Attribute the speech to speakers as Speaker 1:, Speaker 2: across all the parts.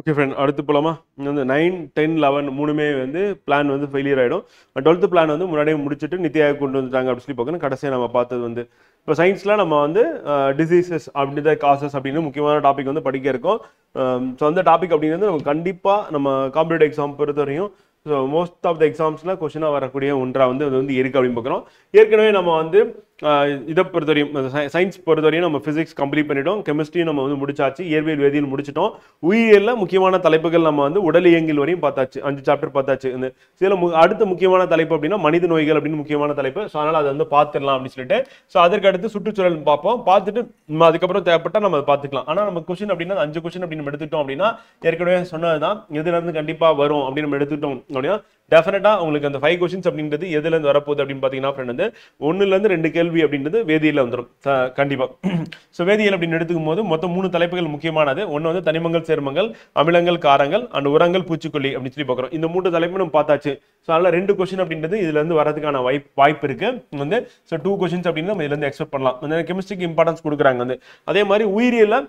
Speaker 1: Okay friend, அடுத்து போலாமா? வந்து 9, 10, 11 மூணுமே வந்து பிளான் வந்து ஃபெயிலியர் ஆகிடும். 12th பிளான் வந்து முன்னாடியே முடிச்சுட்டு நித்தி ஆயோக் கொண்டு வந்துட்டாங்க அப்படின்னு சொல்லி பார்க்கணும். கடைசியாக நம்ம பார்த்தது வந்து இப்போ சயின்ஸில் நம்ம வந்து டிசீசஸ் அப்படின்ற காசஸ் அப்படின்னு முக்கியமான டாபிக் வந்து படிக்க இருக்கோம். ஸோ அந்த டாபிக் அப்படிங்கிறது நம்ம கண்டிப்பாக நம்ம காம்படிட்டிவ் எக்ஸாம் பொறுத்த வரையும் ஸோ மோஸ்ட் ஆஃப் த எக்ஸாம்ஸில் கொஷினாக வரக்கூடிய ஒன்றா வந்து அது வந்து இருக்குது அப்படின்னு பார்க்குறோம். ஏற்கனவே நம்ம வந்து இதை பொறுத்தவரையும் சயின்ஸ் பொறுத்தவரையும் நம்ம ஃபிசிக்ஸ் கம்ப்ளீட் பண்ணிட்டோம், கெமிஸ்ட்ரி நம்ம வந்து முடிச்சாச்சு, இயற்பியல் வேதியியல் முடிச்சிட்டோம். உயிரியலில் முக்கியமான தலைப்புகள் நம்ம வந்து உடல் இயங்கியல் வரையும் பார்த்தாச்சு, 5 சாப்டர் பார்த்தாச்சு. இந்த சில அடுத்த முக்கியமான தலைப்பு அப்படின்னா மனித நோய்கள் அப்படின்னு முக்கியமான தலைப்பு. ஸோ அதனால் அதை வந்து பார்த்துடலாம் அப்படின்னு சொல்லிட்டு ஸோ அதற்கு அடுத்து சுற்றுச்சூழல் பார்ப்போம். பார்த்துட்டு அதுக்கப்புறம் தேவைப்பட்டால் நம்ம பார்த்துக்கலாம். ஆனால் நம்ம கொஸ்டின் அப்படின்னா 5 கொஸ்டின் அப்படின்னு நம்ம எடுத்துட்டோம் அப்படின்னா ஏற்கனவே சொன்னதுதான் எதுலேருந்து கண்டிப்பாக வரும் அப்படின்னு நம்ம எடுத்துட்டோம் அப்படின்னா டெஃபினட்டா உங்களுக்கு அந்த 5 கொஸ்டின்ஸ் அப்படின்றது எதுல இருந்து வரப்போகுது அப்படின்னு பாத்தீங்கன்னா ஃப்ரெண்ட் வந்து 1ல இருந்து 2 கேள்வி அப்படின்றது வேதியியல்ல வந்துடும் கண்டிப்பா. ஸோ வேதியியல் அப்படின்னு எடுத்துக்கும் போது மொத்தம் 3 தலைப்புகள் முக்கியமானது. ஒன்று வந்து தனிமங்கள், சேர்மங்கள், அமிலங்கள், காரங்கள் அண்ட் உரங்கள், பூச்சிக்கொல்லி அப்படின்னு சொல்லி பார்க்குறோம். இந்த 3 தலைப்பு நம்ம பார்த்தாச்சு. ஸோ அதனால 2 கொஸ்டின் அப்படின்றது இதுல இருந்து வரதுக்கான வாய்ப்பு இருக்கு வந்து. ஸோ 2 கொஸ்டின்ஸ் அப்படின்னு நம்ம இதுல இருந்து எக்ஸ்பெக்ட் பண்ணலாம். கெமிஸ்ட்ரிக்கு இம்பார்ட்டன்ஸ் கொடுக்குறாங்க வந்து. அதே மாதிரி உயிரியல்ல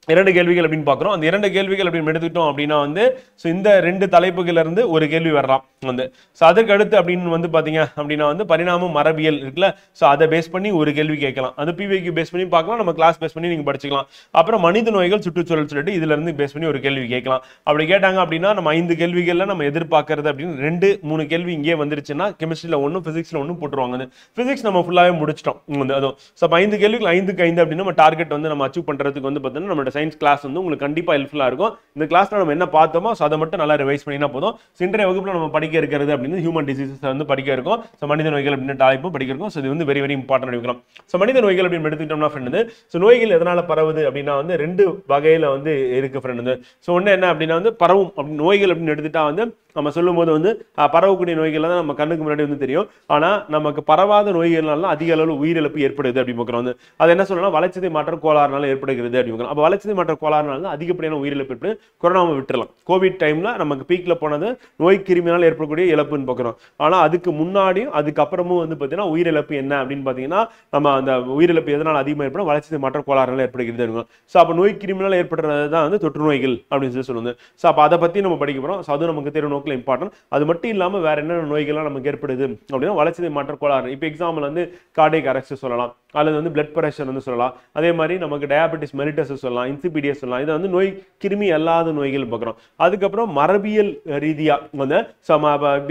Speaker 1: 2 கேள்விகள் அப்படின்னு பார்க்குறோம். அந்த 2 கேள்விகள் அப்படின்னு எடுத்துக்கிட்டோம் அப்படின்னா வந்து ஸோ இந்த 2 தலைப்புகள்ல இருந்து ஒரு கேள்வி வரலாம் வந்து. ஸோ அதற்கு அடுத்து அப்படின்னு வந்து பார்த்தீங்க அப்படின்னா வந்து பரிணாம மரபியல் இருக்குல்ல, ஸோ அதை பேஸ் பண்ணி ஒரு கேள்வி கேட்கலாம். அது பிவிக்கு பேஸ் பண்ணி பார்க்கலாம், நம்ம கிளாஸ் பேஸ் பண்ணி நீங்கள் படிச்சுக்கலாம். அப்புறம் மனித நோய்கள், சுற்றுச்சூழல் சொல்லிட்டு இதுல இருந்து பேஸ் பண்ணி ஒரு கேள்வி கேட்கலாம். அப்படி கேட்டாங்க அப்படின்னா நம்ம 5 கேள்விகள்ல நம்ம எதிர்பார்க்கறது அப்படின்னு 2, 3 கேள்வி இங்கே வந்துருச்சுன்னா கெமிஸ்ட்ரியில் 1, பிசிக்ஸ்ல 1 போட்டுருவாங்க. பிசிக்ஸ் நம்ம ஃபுல்லாகவே முடிச்சிட்டோம் வந்து. அதுவும் ஸோ 5 கேள்விகள் 5க்கு 5 அப்படின்னு நம்ம டார்கெட் வந்து நம்ம அச்சீவ் பண்றதுக்கு வந்து பார்த்தீங்கன்னா நம்ம சயின்ஸ் கிளாஸ் வந்து உங்களுக்கு கண்டிப்பா ஹெல்ப்ஃபுல்லா இருக்கும். இந்த கிளாஸ்ல நம்ம என்ன பார்த்தோமோ அதை மட்டும் நல்லா ரிவைஸ் பண்ணினா போதும். இன்றைய வகுப்புல நம்ம படிக்க இருக்கிறது அப்படின்னு ஹியூமன் டிசீசஸ் வந்து படிக்க இருக்கும். ஸோ மனித நோய்கள் அப்படின்னு டாய்ப்பும் படிக்க இருக்கும். ஸோ இது வந்து வெரி இம்பார்ட்டன்ட் எடுக்கலாம். ஸோ மனித நோய்கள் அப்படின்னு எடுத்துக்கிட்டோம்னா ஃப்ரெண்ட் வந்து ஸோ நோய்கள் எதனால பரவுது அப்படின்னா வந்து 2 வகையில வந்து இருக்கு ஃப்ரெண்ட் வந்து. ஸோ ஒன்று என்ன அப்படின்னா வந்து பரவும் அப்படின்னு நோய்கள் அப்படின்னு எடுத்துட்டா வந்து நம்ம சொல்லும் போது வந்து பரவக்கூடிய நோய்கள் தான் நம்ம கண்ணுக்கு முன்னாடி வந்து தெரியும். ஆனா நமக்கு பரவாத நோய்கள்னால அதிக அளவில் உயிரிழப்பு ஏற்படுது அப்படின்னு பார்க்குறோம் வந்து. அது என்ன சொல்லலாம், வளர்ச்சிதை மாற்ற கோளாறுனால ஏற்படுகிறது அப்படின்னு. அப்போ வளர்ச்சிதை மாற்ற கோளாறுனால அதிகப்படியான உயிரிழப்பு ஏற்படுது. கொரோனாவை விட்டுறலாம். கோவிட் டைம்ல நமக்கு பீக்ல போனது நோய் கிருமியால் ஏற்படக்கூடிய இழப்புன்னு பார்க்குறோம். ஆனா அதுக்கு முன்னாடியும் அதுக்கப்புறமும் வந்து பார்த்தீங்கன்னா உயிரிழப்பு என்ன அப்படின்னு பார்த்தீங்கன்னா நம்ம அந்த உயிரிழப்பு எதனால் அதிகமாக ஏற்படும், வளர்ச்சிதை மாற்ற கோளாறுனால ஏற்படுகிறது இருக்கும். ஸோ அப்போ நோய் கிருமியால் ஏற்படுறது தான் வந்து தொற்று நோய்கள் அப்படின்னு சொல்லி சொல்லுவாங்க. ஸோ அப்போ அதை பத்தி நம்ம படிக்க போறோம். ஸோ அது நமக்கு தெரியும் நோக்கில் இம்பார்ட்டன்ட். அது மட்டும் இல்லாமல் வேற என்ன நோய்கள்லாம் நமக்கு ஏற்படுது அப்படின்னா வளர்ச்சிதை மாற்ற கோளாறு. இப்போ எக்ஸாம்பிள் வந்து கார்டியக் அரெஸ்ட் சொல்லலாம், அல்லது வந்து பிளட் பிரஷர் வந்து சொல்லலாம். அதே மாதிரி நமக்கு டயாபெட்டிஸ் மெலிட்டஸ் சொல்லலாம், இன்சிபிடியஸ் சொல்லலாம். இதை வந்து நோய் கிருமி அல்லாத நோய்கள் பார்க்குறோம். அதுக்கப்புறம் மரபியல் ரீதியா வந்து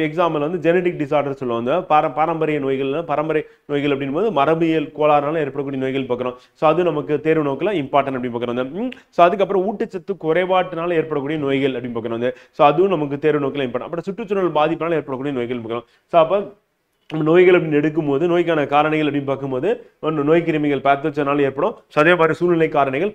Speaker 1: எக்ஸாம்பிள் வந்து ஜெனடிக் டிசார்டர் சொல்லுவாங்க. பாரம்பரிய நோய்கள், பரம்பரை நோய்கள் அப்படின் போது மரபியல் கோளாறுனால ஏற்படக்கூடிய நோய்கள் பார்க்குறோம். ஸோ அது நமக்கு தேர்வு நோக்கில் இம்பார்ட்டன்ட் அப்படின்னு பார்க்குறோம். ஸோ அதுக்கப்புறம் ஊட்டச்சத்து குறைபாட்டினால ஏற்படக்கூடிய நோய்கள் அப்படின்னு பார்க்குறோம். ஸோ அதுவும் நமக்கு தேர்வு நோக்கில் இம்பார்ட்டன்ட். அப்புறம் சுற்றுச்சூழல் பாதிப்பினால் ஏற்படக்கூடிய நோய்கள் பார்க்குறோம். ஸோ அப்போ நோய்கள் அப்படின்னு எடுக்கும்போது நோய்க்கான காரணிகள் அப்படின்னு பார்க்கும்போது நோய் கிருமிகள் பேத்தோஜனால் ஏற்படும். அதே மாதிரி சூழ்நிலை காரணிகள்,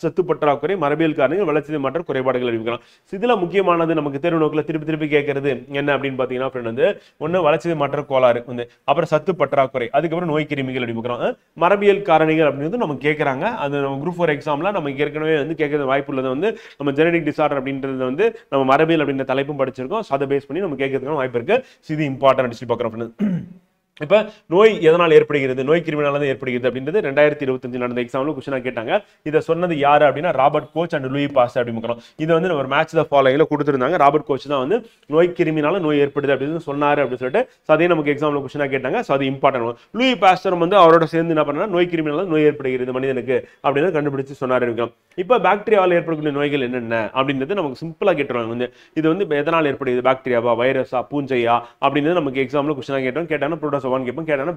Speaker 1: சத்து பற்றாக்குறை, மரபியல் காரணிகள், வளர்ச்சிதை மாற்ற குறைபாடுகள் அறிவிக்கலாம். இதுல முக்கியமானது நமக்கு தேர்வு நோக்கில் திருப்பி கேட்கறது என்ன அப்படின்னு பார்த்தீங்கன்னா ஃப்ரெண்ட் வந்து ஒன்று வளர்ச்சிதை மாற்ற கோளாறு வந்து, அப்புறம் சத்து பற்றாக்குறை, அதுக்கப்புறம் நோய் கிருமிகள் அப்படிங்கிறோம். மரபியல் காரணிகள் அப்படின்னு நம்ம கேட்கறாங்க. அது நம்ம குரூப் 4 எக்ஸாம்ல நமக்கு ஏற்கனவே வந்து கேட்கறது வாய்ப்பு உள்ளது வந்து நம்ம ஜெனடிக் டிசார்டர் அப்படின்றது வந்து நம்ம மரபியல் அப்படின்ற தலைப்பும் படிச்சிருக்கோம். அதை பேஸ் பண்ணி நம்ம கேட்கறதுக்கான வாய்ப்பு இருக்கு. இது இம்பார்ட்டன்ட் சொல்லி பார்க்குறோம். இப்ப நோய் எதனால் ஏற்படுகிறது, நோய் கிருமினால தான் ஏற்படுகிறது அப்படின்றது 2025 நடந்த எக்ஸாம்ல கொஸ்டினா கேட்டாங்க. இதை சொன்னது யாரு அப்படின்னா Robert Koch and Louis Pasteur அப்படின்னு. இது வந்து ஒரு மேட்ச் த ஃபாலோயிங்ல கொடுத்திருந்தாங்க. ராபர்ட் கோச் தான் வந்து நோய் கிருமினால நோய் ஏற்படுது அப்படின்னு சொன்னாரு அப்படின்னு சொல்லிட்டு அதே நமக்கு எக்ஸாம்ல கொஸ்டினா கேட்டாங்க. ஸோ அது இம்பார்ட்டன்ட். லூயி பாஸ்டர் வந்து அவரோட சேர்ந்து என்ன பண்ணா நோய் கிருமினால நோய் ஏற்படுகிறது மனிதனுக்கு அப்படின்னு கண்டுபிடிச்சு சொன்னாரு. இப்ப பாக்டீரியாவால் ஏற்படக்கூடிய நோய்கள் என்னென்ன அப்படின்றது நமக்கு சிம்பிளா கேட்டுருவாங்க வந்து. இது வந்து எதனால் ஏற்படுகிறது, பாக்டீரியாவா, வைரஸா, பூஞ்சையா அப்படின்றது நமக்கு எக்ஸாம்ல கொஸ்டினா கேட்டாங்க. கேட்டான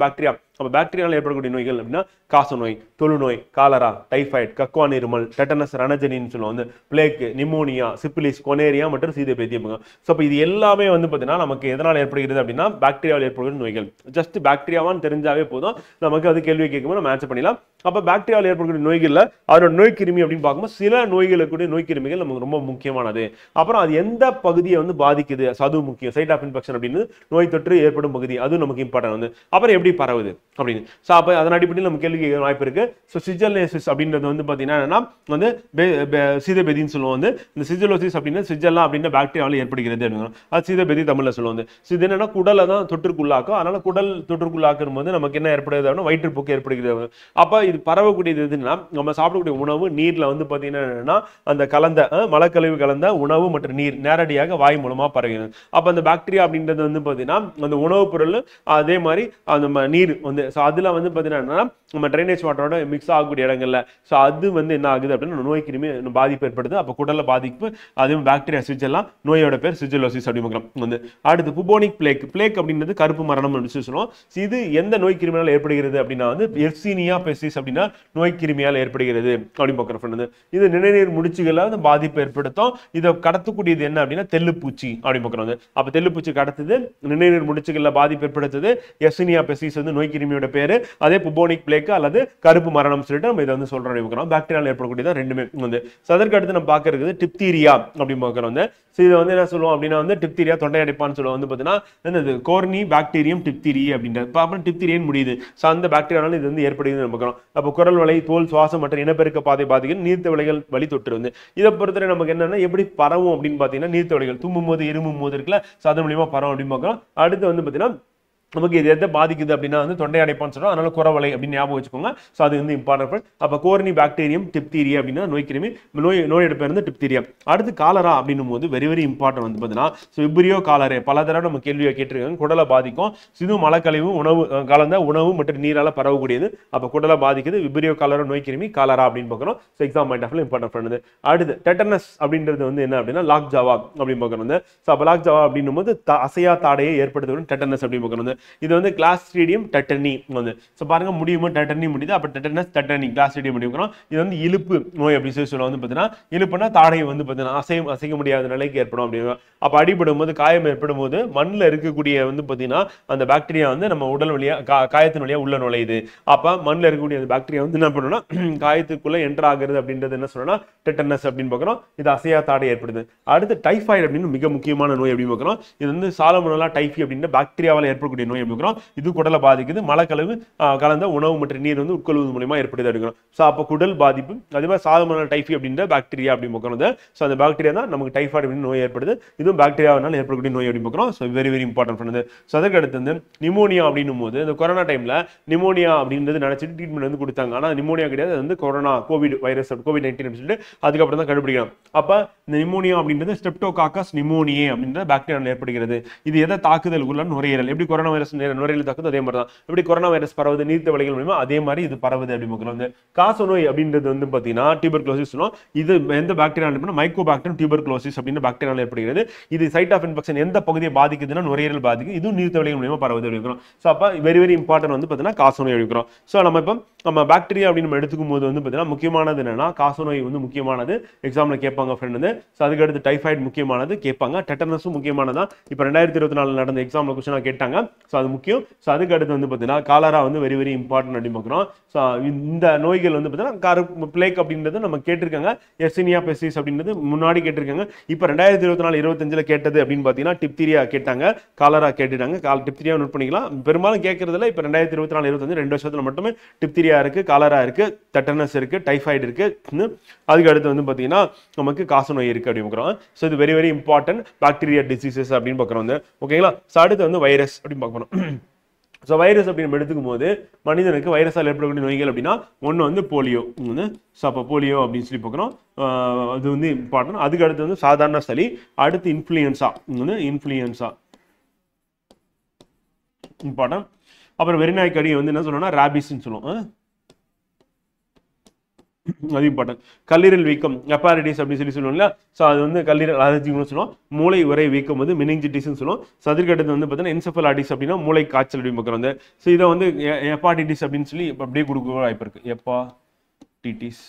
Speaker 1: பாக்டீரியா. அப்ப பாக்டீரியால ஏற்படக்கூடிய நோய்கள் அப்படின்னா காச நோய், தொழுநோய், காலரா, டைஃபாய்டு, கக்குவான் இருமல், டெட்டனஸ், ரணஜனின்னு சொல்லுவாங்க, பிளேக், நிமோனியா, சிபிலிஸ், கொனேரியா மற்றும் சீதபேதியம். ஸோ இது எல்லாமே வந்து பார்த்தீங்கன்னா நமக்கு எதனால் ஏற்படுகிறது அப்படின்னா பாக்டீரியாவில் ஏற்படக்கூடிய நோய்கள். ஜஸ்ட் பாக்டீரியாவான்னு தெரிஞ்சாவே போதும், நமக்கு அது கேள்வி கேட்கும்போது நம்ம ஆன்சர் பண்ணிடலாம். அப்ப பாக்டீரியாவில் ஏற்படக்கூடிய நோய்கள்ல அதோட நோய் கிருமி அப்படின்னு பார்க்கும்போது சில நோய்களுக்குடைய நோய் கிருமிகள் நமக்கு ரொம்ப முக்கியமானது. அப்புறம் அது எந்த பகுதியை வந்து பாதிக்குது, அது முக்கியம். சைட் ஆஃப் இன்ஃபெக்ஷன் அப்படின்னு நோய் தொற்று ஏற்படும் பகுதி, அது நமக்கு இம்பார்ட்டன்ட் வந்து. அப்புறம் எப்படி பரவுது, அப்படின்னு. ஸோ அப்போ அதன் அடிப்படையில் நம்ம கேள்வி கேட்க வாய்ப்பு இருக்கு. ஸோ சிஜல்லேசிஸ் அப்படின்றது வந்து பார்த்தீங்கன்னா என்னன்னா வந்து சீதபெதின்னு சொல்லுவோம். வந்து இந்த சிஜலோசிஸ் அப்படின்னா சிஜல்லா அப்படின்ற பாக்டீரியாவில் ஏற்படுகிறது அப்படின்னா அது சீதபெதி தமிழில் சொல்லுவோம். வந்து இது என்னன்னா குடலை தான் தொற்றுக்குள்ளாக்கும். அதனால குடல் தொற்றுக்குள்ளாக்கும் போது நமக்கு என்ன ஏற்படுது அப்படின்னா வயிற்றுப்போக்கு ஏற்படுகிறது. அப்போ இது பரவக்கூடியது எதுன்னா நம்ம சாப்பிடக்கூடிய உணவு நீரில் வந்து பார்த்தீங்கன்னா என்னன்னா அந்த கலந்த மலக்கழிவு கலந்த உணவு மற்றும் நீர் நேரடியாக வாய் மூலமாக பரவுகிறது. அப்போ அந்த பாக்டீரியா அப்படின்றது வந்து பார்த்தீங்கன்னா அந்த உணவுப் பொருள் அதே மாதிரி அந்த நீர் வந்து ஸோ அதில் வந்து பார்த்தீங்கன்னா நம்ம ட்ரைனேஜ் வாட்டரோட மிக்ஸ் ஆகக்கூடிய இடங்கள்ல ஸோ அது வந்து என்ன ஆகுது அப்படின்னா நோய் கிருமி பாதிப்பு ஏற்படுது. அப்போ குடலில் பாதிப்பு அதுவும் பாக்டீரியா சிஜெல்லாம் நோயோட பேர் சிஜலோசிஸ் அப்படின்னு வந்து. அடுத்து புபோனிக் பிளேக். பிளேக் அப்படின்றது கருப்பு மரணம் அப்படின்னு சொல்லுவோம். இது எந்த நோய் கிருமியால் ஏற்படுகிறது அப்படின்னா வந்து எர்சீனியா பெஸ்டிஸ் அப்படின்னா நோய் கிருமியால் ஏற்படுகிறது அப்படின்னு பார்க்குறோம். இது நிணநீர் முடிச்சுகளை வந்து பாதிப்பு ஏற்படுத்தும். இதை கடத்தக்கூடியது என்ன அப்படின்னா தெல்லுப்பூச்சி அப்படின்னு பார்க்குறோம். அப்போ தெல்லுப்பூச்சி கடத்துது நிணநீர் முடிச்சுகளில் பாதிப்பு ஏற்படுத்துது. எர்சீனியா பெஸ்டிஸ் வந்து நோய் கிருமியோட பேரு. அதே புபோனிக் பிளேக் அல்லது கருப்பு மரணம் சொல்லிட்டு நம்ம இதை வந்து சொல்றோம். பாக்டீரியால் ஏற்படக்கூடியது ரெண்டுமே வந்து. அதற்கு அடுத்து நம்ம பார்க்கறது டிப்தீரியா அப்படின்னு பார்க்குறோம். இதை வந்து என்ன சொல்லுவோம் அப்படின்னா வந்து டிப்தீரியா தொண்டை அடைப்பான்னு சொல்லுவோம். வந்து பார்த்தீங்கன்னா கோர்னி பாக்டீரியம் டிப்தீரி அப்படின்றது. அப்புறம் டிப்தீரியன் முடியுது. ஸோ அந்த பாக்டீரியானால இது வந்து ஏற்படுகிறது பார்க்குறோம். அப்போ குரல் வலை தோல் சுவாசம் மற்றும் இனப்பெருக்க பாதை பாதிகள் நீர்த்த விலைகள் வழி தொற்று வந்து இதை பொறுத்தவரை நமக்கு என்னன்னா எப்படி பரவும் அப்படின்னு பார்த்தீங்கன்னா நீர்த்த விலைகள் தும்பும் போது இருமும் போது இருக்குல்ல ஸோ அதன் மூலியமா பரவும் அப்படின்னு பார்க்குறோம். அடுத்து வந்து பார்த்தீங்கன்னா நமக்கு இது எதை பாதிக்குது அப்படின்னா வந்து தொண்டை அடைப்பான்னு சொல்றோம். அதனால குரவலை அப்படின்னு ஞாபகம் வச்சுக்கோங்க. ஸோ அது வந்து இம்பார்ட்டன்ட். அப்போ கோர்னி பாக்டீரியம் டிப்தீரியா அப்படின்னா நோய் கிருமி நோய் எடுப்பு இருந்து டிப்தீரியா. அடுத்து காலரா அப்படின்னும் போது வெரி வெரி இம்பார்ட்டன்ட் வந்து பார்த்தீங்கன்னா விப்ரியோ காலரே பல தடவை நம்ம கேள்வியை கேட்டிருக்காங்க. குடலை பாதிக்கும். இதுவும் மலக்கழிவு உணவு கலந்த உணவு மற்றும் நீரால பரவக்கூடியது. அப்போ குடலை பாதிக்குது. விப்ரியோ காலரா நோய் கிருமி காலரா அப்படின்னு பார்க்கணும். So exam point of important பண்ணுது. அடுத்து டெட்டனஸ் அப்படின்றது வந்து என்ன அப்படின்னா லாக் ஜாவா அப்படின்னு பார்க்கணும். ஸோ அப்போ லாக் ஜாவா அப்படின்னும் போது அசையா தாடையை ஏற்படுத்துவது டெட்டனஸ் அப்படின்னு பார்க்கணும். இது வந்து கிளாஸ்ட்ரிடியம் டெட்டனி வந்து ஸோ பாருங்க முடியுமோ டெட்டனி முடியுது. அப்போ டெட்டனஸ் டெட்டனி கிளாஸ்ட்ரிடியம் முடியும். இது வந்து இழுப்பு நோய் அப்படி சொல்லி சொல்லுவோம். வந்து பார்த்தீங்கன்னா இழுப்புனா தாடையை வந்து பார்த்தீங்கன்னா அசைக்க முடியாத நிலைக்கு ஏற்படும் அப்படின்னு. அப்போ அடிபடும் போது காயம் ஏற்படும் போது மண்ணில் இருக்கக்கூடிய வந்து பார்த்தீங்கன்னா அந்த பாக்டீரியா வந்து நம்ம உடல் வழியா காயத்தின் வழியா உள்ள நுழையுது. அப்போ மண்ணில் இருக்கக்கூடிய அந்த பாக்டீரியா வந்து என்ன பண்ணணும்னா காயத்துக்குள்ள என்டர் ஆகுறது அப்படின்றது என்ன சொல்லணும்னா டெட்டனஸ் அப்படின்னு பார்க்குறோம். இது அசையா தாடை ஏற்படுது. அடுத்து டைஃபாய்டு அப்படின்னு மிக முக்கியமான நோய் அப்படின்னு பார்க்குறோம். இது வந்து சாலமோனெல்லா டைஃபி அப்படின்ற பாக்டீரியாவால் ஏற்படக்கூடிய நோய் அப்படின்னு இது குடலை பாதிக்குது. மலக்கழிவு கலந்த உணவு மற்றும் நீர் வந்து உட்கொள்வது மூலமா ஏற்படுது அப்படிங்கிறோம். ஸோ அப்போ குடல் பாதிப்பு அதே மாதிரி சாலமோனெல்லா டைஃபி அப்படின்ற பாக்டீரியா அப்படி பார்க்கறது. ஸோ அந்த பாக்டீரியா தான் நமக்கு டைஃபாய்டு அப்படின்னு நோய் ஏற்படுது. இதுவும் பாக்டீரியாவால் ஏற்படக்கூடிய நோய் அப்படின்னு பார்க்குறோம். ஸோ வெரி வெரி இம்பார்ட்டன்ட் பண்ணுது. ஸோ அதுக்கு அடுத்து வந்து நிமோனியா அப்படின்னும் போது இந்த கொரோனா டைம்ல நிமோனியா அப்படின்றது நினைச்சிட்டு ட்ரீட்மெண்ட் வந்து கொடுத்தாங்க. ஆனால் நிமோனியா கிடையாது. அது வந்து கொரோனா கோவிட் வைரஸ் COVID-19 சொல்லிட்டு அதுக்கப்புறம் தான் கண்டுபிடிக்கலாம். அப்போ இந்த நிமோனியா அப்படின்றது ஸ்ட்ரெப்டோகாக்கஸ் நிமோனியே அப்படின்ற பாக்டீரியாவில் ஏற்படுகிறது. இது எதை தாக்குதல் உள்ள நுரையீரல் எப்படி கொரோனா வைரஸ் நுரையீரல் தாக்குது அதே மாதிரி தான். எப்படி கொரோனா வைரஸ் பரவுது நீர்த்த வழிகள் மூலமா அதே மாதிரி இது பரவுது அப்படி வந்து காச நோய் அப்படின்றது வந்து பார்த்தீங்கன்னா டியூபர்குலோசிஸ் சொல்லுவோம். இது எந்த பாக்டீரியா மைக்கோபாக்டீரியம் டியூபர்குலோசிஸ் அப்படின்னு பாக்டீரியாவில் ஏற்படுகிறது. இது சைட் ஆஃப் இன்ஃபெக்ஷன் எந்த பகுதியை பாதிக்குதுன்னா நுரையீரல் பாதிக்குது. இதுவும் நீர்த்த வழிகள் மூலமா பரவுது அப்படிங்கிறோம். ஸோ அப்போ வெரி வெரி இம்பார்ட்டன்ட் வந்து பார்த்தீங்கன்னா காச நோய் அப்படிங்கிறோம். ஸோ நம்ம பாக்டீரியா அப்படின்னு நம்ம எடுத்துக்கும் போது வந்து பார்த்தீங்கன்னா முக்கியமானது என்னன்னா காச நோய் வந்து முக்கியமானது எக்ஸாம்ல கேட்பாங்க ஃப்ரெண்ட் வந்து. ஸோ அதுக்கு அடுத்து டைஃபாய்டு முக்கியமானது கேட்பாங்க. டெட்டனஸும் முக்கியமானதான். இப்போ 2024 நடந்த எக்ஸாம்ல கொஸ்டினாக கேட்டாங்க. ஸோ அது முக்கியம். ஸோ அதுக்கு அடுத்து வந்து பார்த்தீங்கன்னா காலரா வந்து வெரி வெரி இம்பார்ட்டன்ட் அப்படின்னு பார்க்குறோம். ஸோ இந்த நோய்கள் வந்து பார்த்தீங்கன்னா பிளேக் அப்படின்றது நம்ம கேட்டிருக்காங்க. எர்சினியா பெஸ்டிஸ் அப்படின்றது முன்னாடி கேட்டிருக்காங்க. இப்போ 2024-25 கேட்டது அப்படின்னு பார்த்தீங்கன்னா டிப்தீரியா கேட்டாங்க. காலரா கேட்டுட்டாங்க. டிப்தீரியா நோட் பண்ணிக்கலாம். பெரும்பாலும் கேட்கறதுல இப்போ 2024-25 2 வருஷத்துல மட்டுமே டிப்தீரியா இருக்கு, காலரா இருக்கு, டெட்டனஸ் இருக்கு, டைஃபாய்டு இருக்கு. அதுக்கு அடுத்து வந்து பார்த்தீங்கன்னா நமக்கு காச நோய் இருக்கு அப்படின்னு பார்க்குறோம். ஸோ இது very very important bacteria diseases அப்படின்னு பார்க்குறோம் வந்து. ஓகேங்களா. ஸோ அடுத்து வந்து வைரஸ் அப்படின்னு பார்க்கணும். ஸோ வைரஸ் அப்படின்னு நம்ம எடுத்துக்கும் போது மனிதனுக்கு வைரஸால் ஏற்படக்கூடிய நோய்கள் அப்படின்னா ஒன்று வந்து போலியோ. ஸோ அப்போ போலியோ அப்படின்னு சொல்லி பார்க்குறோம். அது வந்து இம்பார்ட்டன்ட். அதுக்கு அடுத்து வந்து சாதாரண சளி. அடுத்து இன்ஃப்ளூயன்ஸா இம்பார்ட்டன்ட். அப்புறம் வெறிநாய்க்கடி வந்து என்ன சொல்லணும்னா ராபிஸ்ன்னு சொல்லுவோம். அது இம்பார்ட்டன்ட். கல்லீரல் வீக்கம் ஹெப்பாரிட்டிஸ் அப்படின்னு சொல்லி சொல்லுவோம்ல. ஸோ அது வந்து கல்லீரல் அலர்ஜின்னு சொல்லுவோம். மூளை உறை வீக்கம் வந்து மெனிஞ்சிட்டிஸ்ன்னு சொல்லுவோம். ஸோ அதுக்கு அடுத்து வந்து பார்த்தீங்கன்னா என்செஃபலாய்டிஸ் அப்படின்னா மூளை காய்ச்சல் அப்படின்னு பார்க்குறோம் வந்து. ஸோ இதை வந்து ஹெப்பாட்டிட்டிஸ் அப்படின்னு சொல்லி அப்படியே கொடுக்க வாய்ப்பு இருக்கு. ஹெப்பாட்டிட்டிஸ்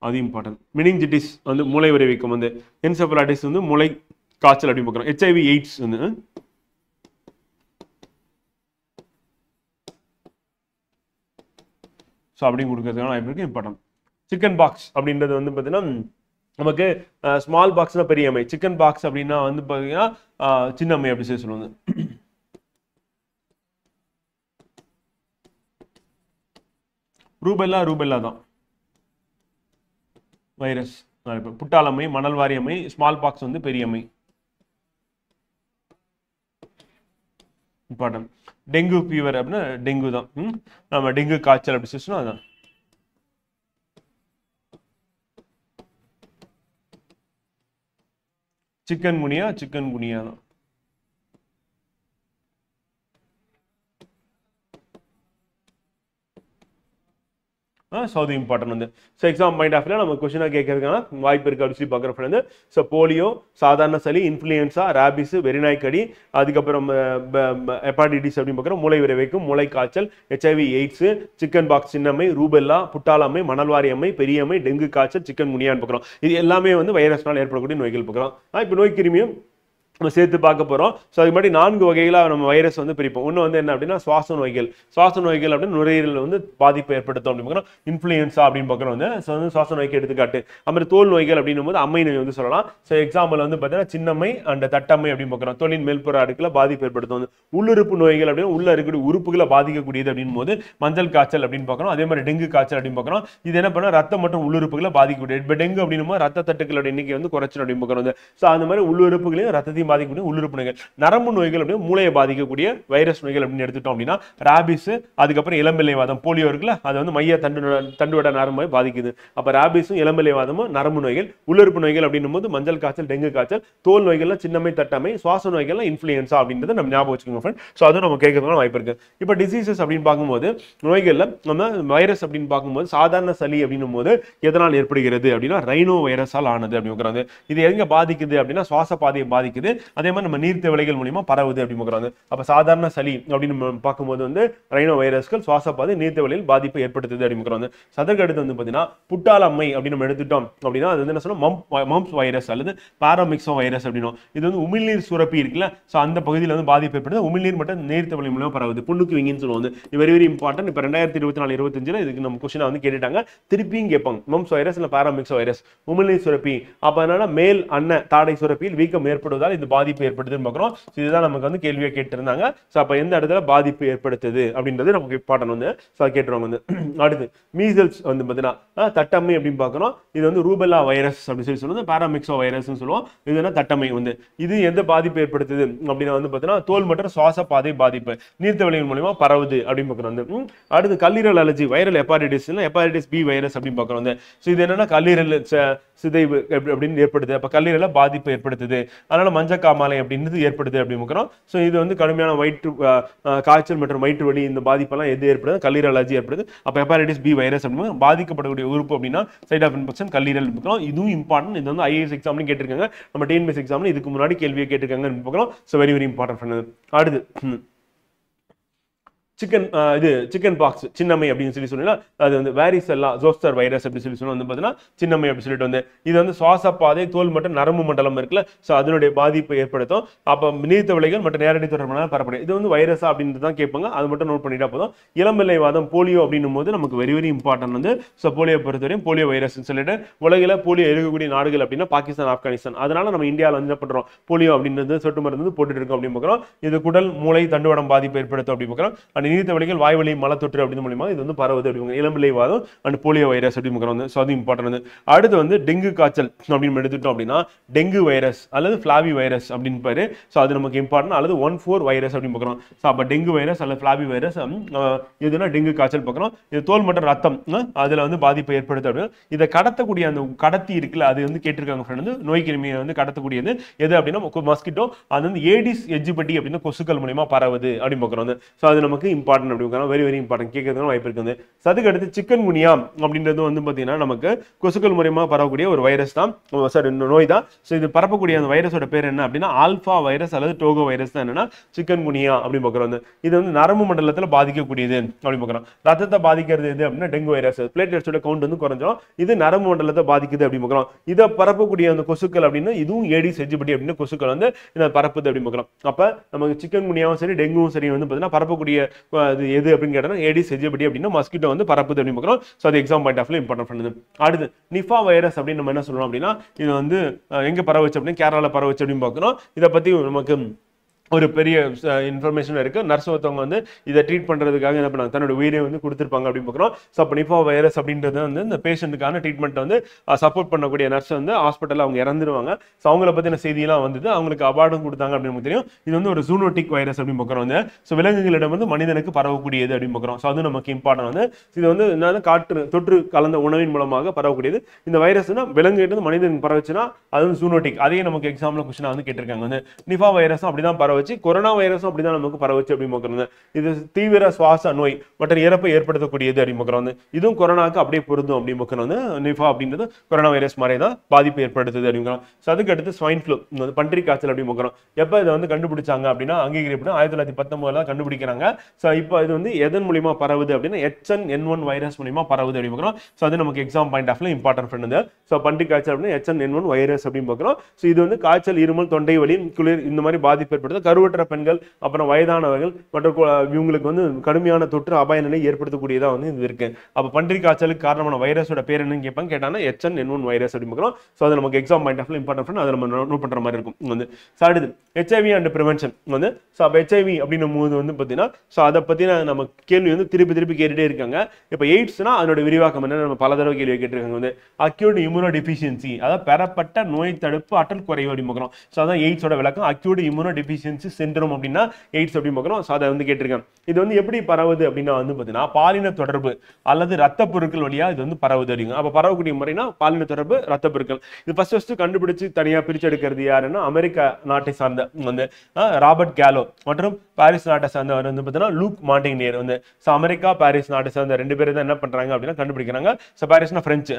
Speaker 1: அது இம்பார்ட்டன்ட். மெனிஞ்சிட்டிஸ் வந்து மூளை உறை வீக்கம் வந்து. என்செஃபலாய்டிஸ் வந்து மூளை காய்ச்சல் அப்படின்னு பார்க்குறோம். HIV AIDS வந்து ஸோ அப்படி கொடுக்கறதுக்கான வாய்ப்பு இருக்கு. இம்பார்ட்டன்ட். சிக்கன் பாக்ஸ் அப்படின்றது வந்து பார்த்தீங்கன்னா நமக்கு ஸ்மால் பாக்ஸ்னா பெரிய அம்மை. சிக்கன் பாக்ஸ் அப்படின்னா வந்து பார்த்தீங்கன்னா சின்ன அம்மை அப்படி சொல்லி சொல்லுவாங்க. ரூபெல்லா தான் வைரஸ். புட்டாளம்மை, மணல்வாரியம்மை, ஸ்மால் பாக்ஸ் வந்து பெரியம்மை. இம்பார்ட்டன்ட். டெங்கு ஃபீவர் அப்படின்னா டெங்கு தான். நம்ம டெங்கு காய்ச்சல் அப்படி சொல்லணும். அதான் சிக்கன் குனியா தான். சவுதி இம்பார்ட்டன்ட் வந்து. ஸோ எக்ஸாம் பாயிண்ட் ஆஃப் நம்ம கொஸ்டினாக கேட்கறதுக்கான வாய்ப்பு இருக்கு அப்படின்னு சொல்லி பார்க்குற ஃப்ரெண்ட். ஸோ போலியோ, சாதாரண சளி, இன்ஃப்ளூயன்ஸா, ராபிஸ், வெறிநாய்க்கடி, அதுக்கப்புறம் ஹெப்பாட்டிட்டிஸ் அப்படின்னு பார்க்குறோம், மூளை விரைவைக்கும், மூளை காய்ச்சல், HIV எய்ட்ஸ், சிக்கன் பாக்ஸ் சின்னம்மை, ரூபெல்லா, புட்டாளம்மை, மணல்வாரியம்மை, பெரியம்மை, டெங்கு காய்ச்சல், சிக்கன் குனியான்னு பார்க்குறோம். இது எல்லாமே வந்து வைரஸ்னால் ஏற்படக்கூடிய நோய்கள் பார்க்குறோம். இப்போ நோய் கிருமியும் நம்ம சேர்த்து பார்க்க போறோம். ஸோ அதுக்கு முன்னாடி 4 வகைகளாக நம்ம வைரஸ் வந்து பிரிப்போம். ஒன்று வந்து என்ன அப்படின்னா சுவாச நோய்கள் அப்படின்னு நுரையீரல் வந்து பாதிப்பு ஏற்படுத்தும் அப்படின்னு பார்க்குறோம். இன்ஃப்ளூயன்ஸா அப்படின்னு பார்க்குறோம் வந்து. ஸோ வந்து சுவாச நோய்க்கு எடுத்துக்காட்டு. அப்புறம் தோல் நோய்கள் அப்படின்னும் போது அம்மை நோய் வந்து சொல்லலாம். ஸோ எக்ஸாம்பிள் வந்து பார்த்தீங்கன்னா சின்னம்மை அண்ட் தட்டம்மை அப்படின்னு பார்க்குறோம். தோலின் மேல்புற அடுக்கில் பாதிப்பு ஏற்படுத்தும் வந்து. உள்ளுறுப்பு நோய்கள் அப்படின்னு உள்ள இருக்கக்கூடிய உறுப்புகளை பாதிக்கக்கூடியது அப்படின் போது மஞ்சள் காய்ச்சல் அப்படின்னு பார்க்குறோம். அதே மாதிரி டெங்கு காய்ச்சல் அப்படின்னு பார்க்குறோம். இது என்ன பண்ணா ரத்தம் மற்றும் உள்ளுறுப்புகளை பாதிக்கக்கூடியது. இப்போ டெங்கு அப்படின்னும் போது ரத்த தட்டுக்களோட எண்ணிக்கை வந்து குறைச்சல் அப்படின்னு பார்க்குறோம். ஸோ அந்த மாதிரி உள்ளுறுப்புகளையும் ரத்தத்தையும் பாதிக்கக்கூடிய உள்ளுறுப்பு நோய்கள். நரம்பு நோய்கள் அப்படின்னு மூளையை பாதிக்கக்கூடிய வைரஸ் நோய்கள் அப்படின்னு எடுத்துட்டோம் அப்படின்னா ராபிஸ், அதுக்கப்புறம் இளம்பிள்ளைவாதம், போலியோ இருக்குல்ல, அது வந்து மைய தண்டுவட நரம்பை பாதிக்குது. அப்ப ராபிஸும் இளம்பிள்ளைவாதமும் நரம்பு நோய்கள். உள்ளுறுப்பு நோய்கள் அப்படின்னும் போது மஞ்சள் காய்ச்சல், டெங்கு காய்ச்சல். தோல் நோய்கள்ல சின்னம்மை, தட்டம்மை. சுவாச நோய்கள்ல இன்ஃப்ளூயன்ஸா அப்படின்றத நம்ம ஞாபகம் வச்சுக்கோங்க ஃப்ரெண்ட். ஸோ அதுவும் நம்ம கேட்கறதுக்கான வாய்ப்பு இருக்கு. இப்போ டிசீசஸ் அப்படின்னு பார்க்கும்போது நோய்கள்ல நம்ம வைரஸ் அப்படின்னு பார்க்கும்போது சாதாரண சளி அப்படின்னும் போது எதனால் ஏற்படுகிறது அப்படின்னா ரைனோ வைரஸால் ஆனது அப்படின்னு. இது எங்க பாதிக்குது அப்படின்னா சுவாச பாதையை பாதிக்குது. அதே மாதிரி நம்ம நீர்த்த விலைகள் மூலமா பரவுது அப்படின்னு. அப்ப சாதாரண சளி அப்படின்னு பார்க்கும்போது வந்து ரைனோ வைரஸ்கள் சுவாச பாதை நீர்த்த விலையில் பாதிப்பு ஏற்படுத்துது அப்படின்னு. அதற்கு அடுத்து வந்து பாத்தீங்கன்னா புட்டாளம்மை அப்படின்னு நம்ம எடுத்துட்டோம் அப்படின்னா அது வந்து என்ன சொல்றோம் மம்ப்ஸ் வைரஸ் அல்லது பாராமிக்ஸோ வைரஸ் அப்படின்னும். இது வந்து உமிழ்நீர் சுரப்பி இருக்குல்ல, ஸோ அந்த பகுதியில் வந்து பாதிப்பு ஏற்படுது. உமிழ்நீர் மட்டும் நீர்த்த விலை மூலமா பரவுது. புண்ணுக்கு வீங்கின்னு சொல்லுவாங்க. Very very important. இப்போ 2024-25 இதுக்கு நம்ம கொஸ்டின் வந்து கேட்டுட்டாங்க, திருப்பியும் கேட்பாங்க. மம்ப்ஸ் வைரஸ் இல்ல பாராமிக்ஸோ வைரஸ், உமிழ்நீர் சுரப்பி. அப்ப அதனால மேல் அன்ன தாடை சுரப்பியில் வீக்கம் ஏற்படுவதால் இது பாதிப்பு ஏற்படுதுன்னு பார்க்குறோம். இதுதான் நமக்கு வந்து கேள்வியை கேட்டிருந்தாங்க. ஸோ அப்போ எந்த இடத்துல பாதிப்பு ஏற்படுத்துது அப்படின்றது நமக்கு இம்பார்ட்டன்ட் வந்து. ஸோ கேட்டுருவாங்க வந்து. அடுத்து மீசல்ஸ் வந்து பார்த்தீங்கன்னா தட்டம்மை அப்படின்னு பார்க்குறோம். இது வந்து ரூபெல்லா வைரஸ் அப்படின்னு சொல்லி சொல்லுவோம். பாராமிக்ஸோ வைரஸ்னு சொல்லுவோம். இது என்ன தட்டம்மை வந்து. இது எந்த பாதிப்பு ஏற்படுத்துது அப்படின்னா வந்து பார்த்தீங்கன்னா தோல் மற்றும் சுவாச பாதை பாதிப்பு நீர்த்த விலையின் மூலமா பரவுது அப்படின்னு பார்க்குறோம் வந்து. அடுத்து கல்லீரல் allergy, viral hepatitis B virus அப்படின்னு பார்க்குறோம் வந்து. ஸோ இது என்னன்னா கல்லீரல் சிதைவு அப்படின்னு ஏற்படுது. அப்ப கல்லீரல பாதிப்பு ஏற்படுத்துது. அதனால மஞ்சக்காமாலை அப்படின்றது ஏற்படுது அப்படின்னு. ஸோ இது வந்து கடுமையான வயிற்று காய்ச்சல் மற்றும் வயிற்று வலி இந்த பாதிப்பெல்லாம் எது ஏற்படுது, கல்லீரல் அலர்ஜி ஏற்படுது. அப்ப ஹெப்பாட்டிட்டிஸ் பி வைரஸ் அப்படின்னு பாதிக்கப்படக்கூடிய உறுப்பு அப்படின்னா சைட் ஆஃப் இன்ஃபெக்ஷன் கல்லீரல் இருக்கிறோம். இதுவும் இம்பார்ட்டன்ட். இது வந்து IAS எக்ஸாம்லையும் கேட்டிருக்காங்க, நம்ம TNPSC எக்ஸாம்ல இதுக்கு முன்னாடி கேள்வியை கேட்டிருக்காங்கன்னு பார்க்குறோம். So very very important. அடுத்து சிக்கன் பாக்ஸ் சின்னம்மை அப்படின்னு சொல்லி சொன்னா அது வந்து வாரிசெல்லா ஜோஸ்டர் வைரஸ் அப்படின்னு சொல்லி சொன்னா வந்து பார்த்தீங்கன்னா சின்னம்மை அப்படின்னு சொல்லிட்டு வந்து இது வந்து சுவாச பாதை, தோல் மற்றும் நரம்பு மண்டலம் இருக்குல்ல, ஸோ அதனுடைய பாதிப்பை ஏற்படுத்தும். அப்போ நீர்த்த விலைகள் மற்றும் நேரடி தொடர்பான பரப்படும். இது வந்து வைரஸா அப்படின்னு தான் கேட்பாங்க, அது மட்டும் நோட் பண்ணிட்டா போதும். இளம்பிள்ளைவாதம் போலியோ அப்படின்னும் போது நமக்கு வெரி வெரி இம்பார்ட்டன்ட் வந்து. ஸோ போலியோ பொறுத்தவரையும் போலியோ வைரஸ் சொல்லிட்டு உலகில் போலியோ இருக்கக்கூடிய நாடுகள் அப்படின்னா பாகிஸ்தான், ஆப்கானிஸ்தான். அதனால நம்ம இந்தியாவில் வந்து பண்றோம் போலியோ அப்படின்றது சொட்டு மருந்து போட்டுட்டு இருக்கோம் அப்படின்னு பார்க்குறோம். இது குடல், மூளை, தண்டுவடம் பாதிப்பு ஏற்படுத்தும் அப்படின்னு பார்க்குறோம். நீர்த்த விலைகள் வாய்வழி மலத்தொற்று அப்படின்னு மூலமா இது வந்து பரவுது அப்படிங்க. இளம்பிள்ளைவாதம் அண்ட் போலியோ வைரஸ் அப்படின்னு. ஸோ அது இம்பார்ட்டன்ட். அடுத்து வந்து டெங்கு காய்ச்சல் அப்படின்னு எடுத்துட்டோம் அப்படின்னா டெங்கு வைரஸ் அல்லது ஃபிளாவி வைரஸ் அப்படின்னு பேரு. ஸோ அது நமக்கு இம்பார்ட்டன்ட். அல்லது 14 வைரஸ் அப்படின்னு பார்க்குறோம். ஸோ அப்போ டெங்கு வைரஸ் அல்லது ஃபிளாவி வைரஸ் எதுனா டெங்கு காய்ச்சல் பார்க்குறோம். இது தோல் மற்றும் ரத்தம் அதில் வந்து பாதிப்பை ஏற்படுத்த அப்படின்னு. இதை கடத்தக்கூடிய அந்த கடத்தி இருக்குல்ல, அது வந்து கேட்டிருக்காங்க ஃப்ரெண்ட். வந்து நோய் கிருமியை வந்து கடத்தக்கூடியது எது அப்படின்னா மஸ்கிட்டோ. அது வந்து ஏடிஸ் எஜ்ஜிபட்டி அப்படின்னு கொசுக்கள் மூலமா பரவுது அப்படின்னு பார்க்குறோம். ஸோ அது நமக்கு இம்பார்ட்டன்ட் அப்படி வெரி வெரி இம்பார்ட்டன்ட். கேட்கறதுக்கு வாய்ப்பு இருக்குது. அதுக்கு அடுத்து சிக்கன் குனியா அப்படின்றது வந்து பார்த்தீங்கன்னா நமக்கு கொசுக்கள் மூலமா பரவக்கூடிய ஒரு வைரஸ் தான், சாரி நோய் தான். ஸோ இது பரப்பக்கூடிய அந்த வைரஸோட பேர் என்ன அப்படின்னா ஆல்பா வைரஸ் அல்லது டோகோ வைரஸ் தான் என்னன்னா சிக்கன் குனியா அப்படின்னு பார்க்குறோம். இது வந்து நரம்பு மண்டலத்தில் பாதிக்கக்கூடியது அப்படின்னு பார்க்குறோம். ரத்தத்தை பாதிக்கிறது எது அப்படின்னா டெங்கு வைரஸ். பிளேட்லெட்ஸோட கவுண்ட் வந்து குறைஞ்சிடும். இது நரம்பு மண்டலத்தை பாதிக்குது அப்படின்னு பார்க்குறோம். இதை பரப்பக்கூடிய அந்த கொசுக்கள் அப்படின்னு இதுவும் ஏடிஸ் எஜ்ஜிபட்டி அப்படின்னு கொசுக்கள் வந்து இதை பரப்புது அப்படின்னு பார்க்குறோம். அப்ப நமக்கு சிக்கன் குனியாவும் சரி டெங்குவும் சரி வந்து பார்த்தீங்கன்னா பரப்பக்கூடிய எது அப்படின்னு கேட்டா ஏடிஸ் எஜ்ஜிபட்டி அப்படின்னா மஸ்கிட்டோ வந்து பரப்புது அப்படின்னு பார்க்குறோம். ஸோ அது எக்ஸாம் பாயிண்ட் ஆஃப்ல இம்பார்ட்டன்ட் பண்ணுது. அடுத்து நிஃபா வைரஸ் அப்படின்னு நம்ம என்ன சொல்றோம் அப்படின்னா இது வந்து எங்க பரவச்சு அப்படின்னு கேரளால பரவச்சு அப்படின்னு பார்க்குறோம். இதை பத்தி நமக்கு ஒரு பெரிய இன்ஃபர்மேஷன் இருக்கு. நர்ஸ் ஒருத்தவங்க வந்து இதை ட்ரீட் பண்றதுக்காக என்ன பண்ணாங்க, தன்னோட உயிரை வந்து கொடுத்துருப்பாங்க அப்படின்னு பார்க்குறோம். ஸோ அப்போ நிஃபா வைரஸ் அப்படின்றது வந்து இந்த பேஷண்ட்டுக்கான ட்ரீட்மெண்ட் வந்து சப்போர்ட் பண்ணக்கூடிய நர்ஸ் வந்து ஹாஸ்பிட்டலில் அவங்க இறந்துருவாங்க. ஸோ அவங்கள பற்றின செய்தியெல்லாம் வந்தது, அவங்களுக்கு அவார்டும் கொடுத்தாங்க அப்படின்னு நமக்கு தெரியும். இது வந்து ஒரு ஜூனோட்டிக் வைரஸ் அப்படின்னு பார்க்குறோம் வந்து. ஸோ விலங்குகளிடம் வந்து மனிதனுக்கு பரவக்கூடியது அப்படின்னு பார்க்குறோம். ஸோ அது நமக்கு இம்பார்ட்டன் வந்து இது வந்து என்னது காற்று தொற்று கலந்த உணவின் மூலமாக பரவக்கூடியது. இந்த வைரஸ்னா விலங்குகிட்ட மனிதனுக்கு பரவச்சுன்னா அது வந்து ஜூனோட்டிக். அதையே நமக்கு எக்ஸாம்பிள் கொஸ்டினாக வந்து கேட்டிருக்காங்க வந்து. நிஃபா வைரஸும் அப்படிதான் பரவச்சு, கொரோனா வைரஸும் அப்படிதான் நமக்கு பரவச்சு அப்படின்னு பார்க்குறோம். இது தீவிர சுவாச நோய் மற்றும் இறப்பை ஏற்படுத்தக்கூடியது அப்படின்னு பார்க்குறோம். இதுவும் கொரோனாக்கு அப்படியே பொருந்தும் அப்படின்னு பார்க்குறோம். நிஃபா அப்படின்றது கொரோனா வைரஸ் மாதிரி தான் பாதிப்பு ஏற்படுத்துது அப்படிங்கிறோம். ஸோ அதுக்கு அடுத்து ஸ்வைன் ஃப்ளூ, பன்றி காய்ச்சல் அப்படின்னு பார்க்குறோம். எப்போ இதை வந்து கண்டுபிடிச்சாங்க அப்படின்னா அங்கீகரிப்பு 1919 கண்டுபிடிக்கிறாங்க. ஸோ இப்போ இது வந்து எதன் மூலியமா பரவுது அப்படின்னா H1N1 வைரஸ் மூலியமா பரவுது அப்படின்னு பார்க்குறோம். ஸோ அது நமக்கு எக்ஸாம் பாயிண்ட் ஆஃப்ல இம்பார்ட்டன்ட் ஃப்ரெண்ட். ஸோ பன்றி காய்ச்சல் அப்படின்னா H1N1 வைரஸ் அப்படின்னு பார்க்குறோம். ஸோ இது வந்து காய்ச்சல், இருமல், தொண்டை வலி, குளிர் இந்த மாதிரி பாதிப்பு ஏற்படுத்த கருவற்ற பெண்கள் அப்புறம் வயதானவர்கள் மற்றும் இவங்களுக்கு வந்து கடுமையான தொற்று அபாய நிலை ஏற்படுத்தக்கூடியதா வந்து இது இருக்கு. அப்ப பன்றி காய்ச்சலுக்கு காரணமான வைரஸோட பேர் என்னன்னு கேட்பாங்க. கேட்டாங்கன்னா H1N1 வைரஸ் அப்படின்னு பார்க்குறோம். ஸோ அது நமக்கு எக்ஸாம் பாயிண்ட் ஆஃப்ல இம்பார்ட்டன்ட், அதை நம்ம நோட் பண்ற மாதிரி இருக்கும் வந்து. ஸோ அடுத்து HIV அண்ட் ப்ரிவென்ஷன் வந்து. ஸோ அப்போ HIV அப்படின்னும் போது வந்து பார்த்தீங்கன்னா ஸோ அதை பற்றின நம்ம கேள்வி வந்து திருப்பி கேட்டுட்டே இருக்காங்க. இப்போ எய்ட்ஸ்னா அதனோட விரிவாக்கம் என்ன நம்ம பல தடவை கேள்வி கேட்டிருக்காங்க வந்து. அக்யூட் இம்யூனோ டெஃபிஷியன்சி, அதாவது பெறப்பட்ட நோய் தடுப்பு ஆற்றல் குறைவு அப்படின்னு பார்க்குறோம். ஸோ அதான் எய்ட்ஸோட விளக்கம். அக்யூட் இம்யூனோ டெஃபிஷியன்சி சிண்ட்ரோம் அப்படின்னா எய்ட்ஸ் அப்படின்னு பார்க்குறோம். ஸோ அதை வந்து கேட்டிருக்காங்க. இது வந்து எப்படி பரவுது அப்படின்னா வந்து பார்த்தீங்கன்னா பாலின தொடர்பு அல்லது ரத்த பொருட்கள் வழியா இது வந்து பரவுது அப்படிங்க. அப்போ பரவக்கூடிய முறைனா பாலின தொடர்பு, ரத்த பொருட்கள். இது ஃபர்ஸ்ட் கண்டுபிடிச்சு தனியாக பிரிச்சு எடுக்கிறது யாருன்னா அமெரிக்கா நாட்டை சார்ந்த வந்து ராபர்ட் கேலோ மற்றும் பாரிஸ் நாட்டை சார்ந்தவர் வந்து பார்த்தீங்கன்னா லூக் மாண்டிக்னியர் வந்து. ஸோ அமெரிக்கா பாரிஸ் நாட்டை சார்ந்த ரெண்டு பேரும் தான் என்ன பண்றாங்க அப்படின்னா கண்டுபிடிக்கிறாங்க. ஸோ பாரிஸ்னா பிரெஞ்சு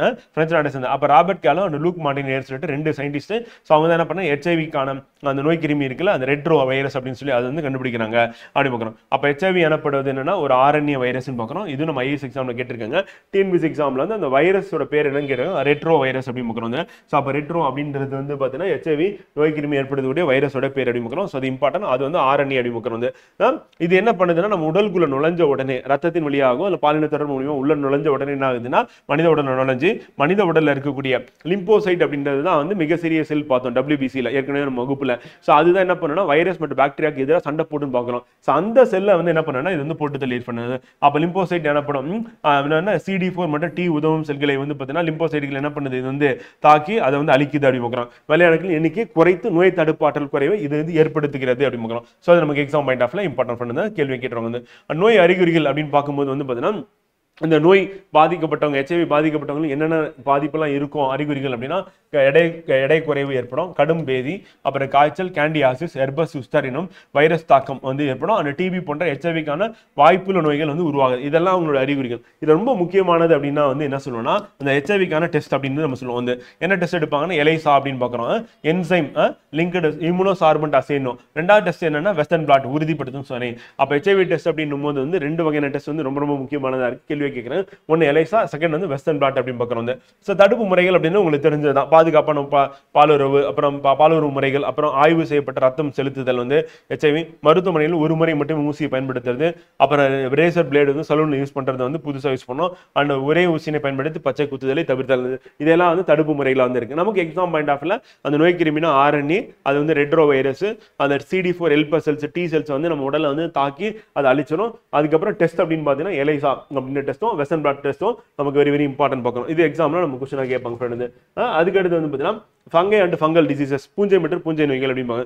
Speaker 1: நாட்டை சேர்ந்த. அப்போ ராபர்ட் கேலோ அண்ட் லூக் மாண்டிக்னியர் சொல்லிட்டு ரெண்டு சயின்டிஸ்ட். ஸோ அவங்க தான் என்ன பண்ணாங்க, HIV-க்கான அந்த நோய் கிருமி இருக்குல்ல, அந்த ரெட்ரோ வைரஸ் அப்படின்னு சொல்லி அதை வந்து கண்டுபிடிக்கிறாங்க அப்படி பார்க்குறோம். அப்போ HIV எனப்படுவது என்னன்னா ஒரு RNA வைரஸ்னு பார்க்குறோம். இது நம்ம IAS எக்ஸாம்ல கேட்டிருக்காங்க. TNPSC எக்ஸாம்ல வந்து அந்த வைரஸோட பேர் என்னன்னு கேட்டாங்க, ரெட்ரோ வைரஸ் அப்படின்னு பார்க்குறோம். ஸோ அப்போ ரெட்ரோ அப்படின்றது வந்து பார்த்தீங்கன்னா HIV நோய் கிருமி ஏற்படுத்தக்கூடிய வைரஸோட பேர் அப்படி பார்க்குறோம். ஸோ அது இம்பார்ட்டன். அது வந்து RNA அப்படி பார்க்குறோம். இது என்ன பண்ணுதுன்னா நம்ம உடலுக்குள்ள நுழைஞ்ச உடனே ரத்தத்தின் வழியாகும் அல்ல பாலின தொடர்பு மூலியமா உள்ள நுழைஞ்ச உடனே என்ன ஆகுதுன்னா மனித உடல் நுழைஞ்சு மனித உடல்ல இருக்கக்கூடிய லிம்போசைட் அப்படின்றது தான் வந்து மிக சிறிய செல் பார்த்தோம் WBCல ஏற்கனவே நம்ம வகுப்புல. ஸோ அதுதான் என்ன பண்ணுன்னா வைரஸ் மற்றும் பாக்டீரியாக்கு எதிராக சண்டை போட்டுன்னு பார்க்குறோம். ஸோ அந்த செல்லை வந்து என்ன பண்ணுன்னா இது வந்து போட்டு தள்ளி பண்ணுது. அப்போ லிம்போசைட் எனப்படும் CD4 மற்றும் T உதவும் செல்களை வந்து பார்த்தீங்கன்னா லிம்போசைட்டுகள் என்ன பண்ணுது, இது வந்து தாக்கி அதை வந்து அழிக்குது அப்படி பார்க்குறோம். வெள்ளையணுக்கள் எண்ணிக்கை குறைத்து நோய் தடுப்பாற்றல் குறைவை இது வந்து ஏற்படுத்துகிறது அப்படி பார்க்குறோம். ஸோ அது நமக்கு எக்ஸாம் பாயிண்ட் ஆஃப்ல இம்பார்ட்டன்ட் பண்ணுது கேள்வி கேட்டுருவாங்க வந்து. நோய் அறிகுறிகள் அப்படின்னு பார்க்கும்போது வந்து பார்த்தீங்கன்னா இந்த நோய் பாதிக்கப்பட்டவங்க HIV பாதிக்கப்பட்டவங்களுக்கு என்னென்ன பாதிப்பெல்லாம் இருக்கும் அறிகுறிகள் அப்படின்னா எடை குறைவு ஏற்படும், கடும் பேதி, அப்புறம் காய்ச்சல், கேண்டியாசிஸ், ஹெர்பஸ் சுஸ்டர் எனும் வைரஸ் தாக்கம் வந்து ஏற்படும். அந்த TB போன்ற HIV-க்கான வாய்ப்புள்ள நோய்கள் வந்து உருவாகுது. இதெல்லாம் அவங்களோட அறிகுறிகள். இது ரொம்ப முக்கியமானது அப்படின்னா வந்து என்ன சொல்லுவோம்னா அந்த HIV-க்கான டெஸ்ட் அப்படின்னு நம்ம சொல்லுவோம் வந்து. என்ன டெஸ்ட் எடுப்பாங்கன்னா எலைசா அப்படின்னு பார்க்குறோம். என்சைம் லிங்க்டு இம்யூனோசார்பன்ட் அசேனோ. ரெண்டாவது டெஸ்ட் என்னன்னா வெஸ்டர்ன் பிளாட் உறுதிப்படுத்தும் சொன்னேன். அப்போ HIV டெஸ்ட் அப்படின்னும் போது வந்து ரெண்டு வகையான டெஸ்ட் வந்து ரொம்ப முக்கியமானதாக இருக்கு. கேள்வி கேட்கிறேன். ஒன்னு எலைசா, செகண்ட் வந்து வெஸ்டர்ன் பிளாட் அப்படின்னு பார்க்குறோம். ஸோ தடுப்பு முறைகள் அப்படின்னு உங்களுக்கு தெரிஞ்சதுதான். பாதுகாப்பான பாலுறவு, அப்புறம் பாலுறவு முறைகள், அப்புறம் ஆய்வு செய்யப்பட்ட ரத்தம் செலுத்துதல் வந்து HIV, மருத்துவமனையில் ஒரு முறை மட்டும் ஊசியை பயன்படுத்துறது, அப்புறம் ரேசர் பிளேடு வந்து சலூன்ல யூஸ் பண்றது வந்து புதுசாக யூஸ் பண்ணோம். அண்ட் ஒரே ஊசியை பயன்படுத்தி பச்சை குத்துதலை தவிர்த்தல், இதெல்லாம் வந்து தடுப்பு முறைகள் வந்து இருக்கு. நமக்கு எக்ஸாம் பாயிண்ட் ஆஃப்ல அந்த நோய் கிருமினா RNA, அது வந்து ரெட்ரோ வைரஸ், அந்த CD4 helper cells, T cells வந்து நம்ம உடலை வந்து தாக்கி அதை அழிச்சிடும். அதுக்கப்புறம் டெஸ்ட் அப்படின்னு பார்த்தீங்கன்னா எலைசா அப்படின்ற டெஸ்ட்டும் வெஸ்டர்ன் பிளாட் டெஸ்ட்டும் நமக்கு வெரி இம்பார்ட்டன்ட் பார்க்கணும். இது எக்ஸாம்ல நம்ம கொஸ்டினாக கேட்பாங்க ஃப்ரெண்ட். அதுக்கு அடுத்து வந்து பார்த்தீங்கன்னா ஃபங்கை அண்ட் ஃபங்கல் டிசீசஸ், பூஞ்சை மற்றும் பூஞ்சை நோய்கள் அப்படிம்பாங்க.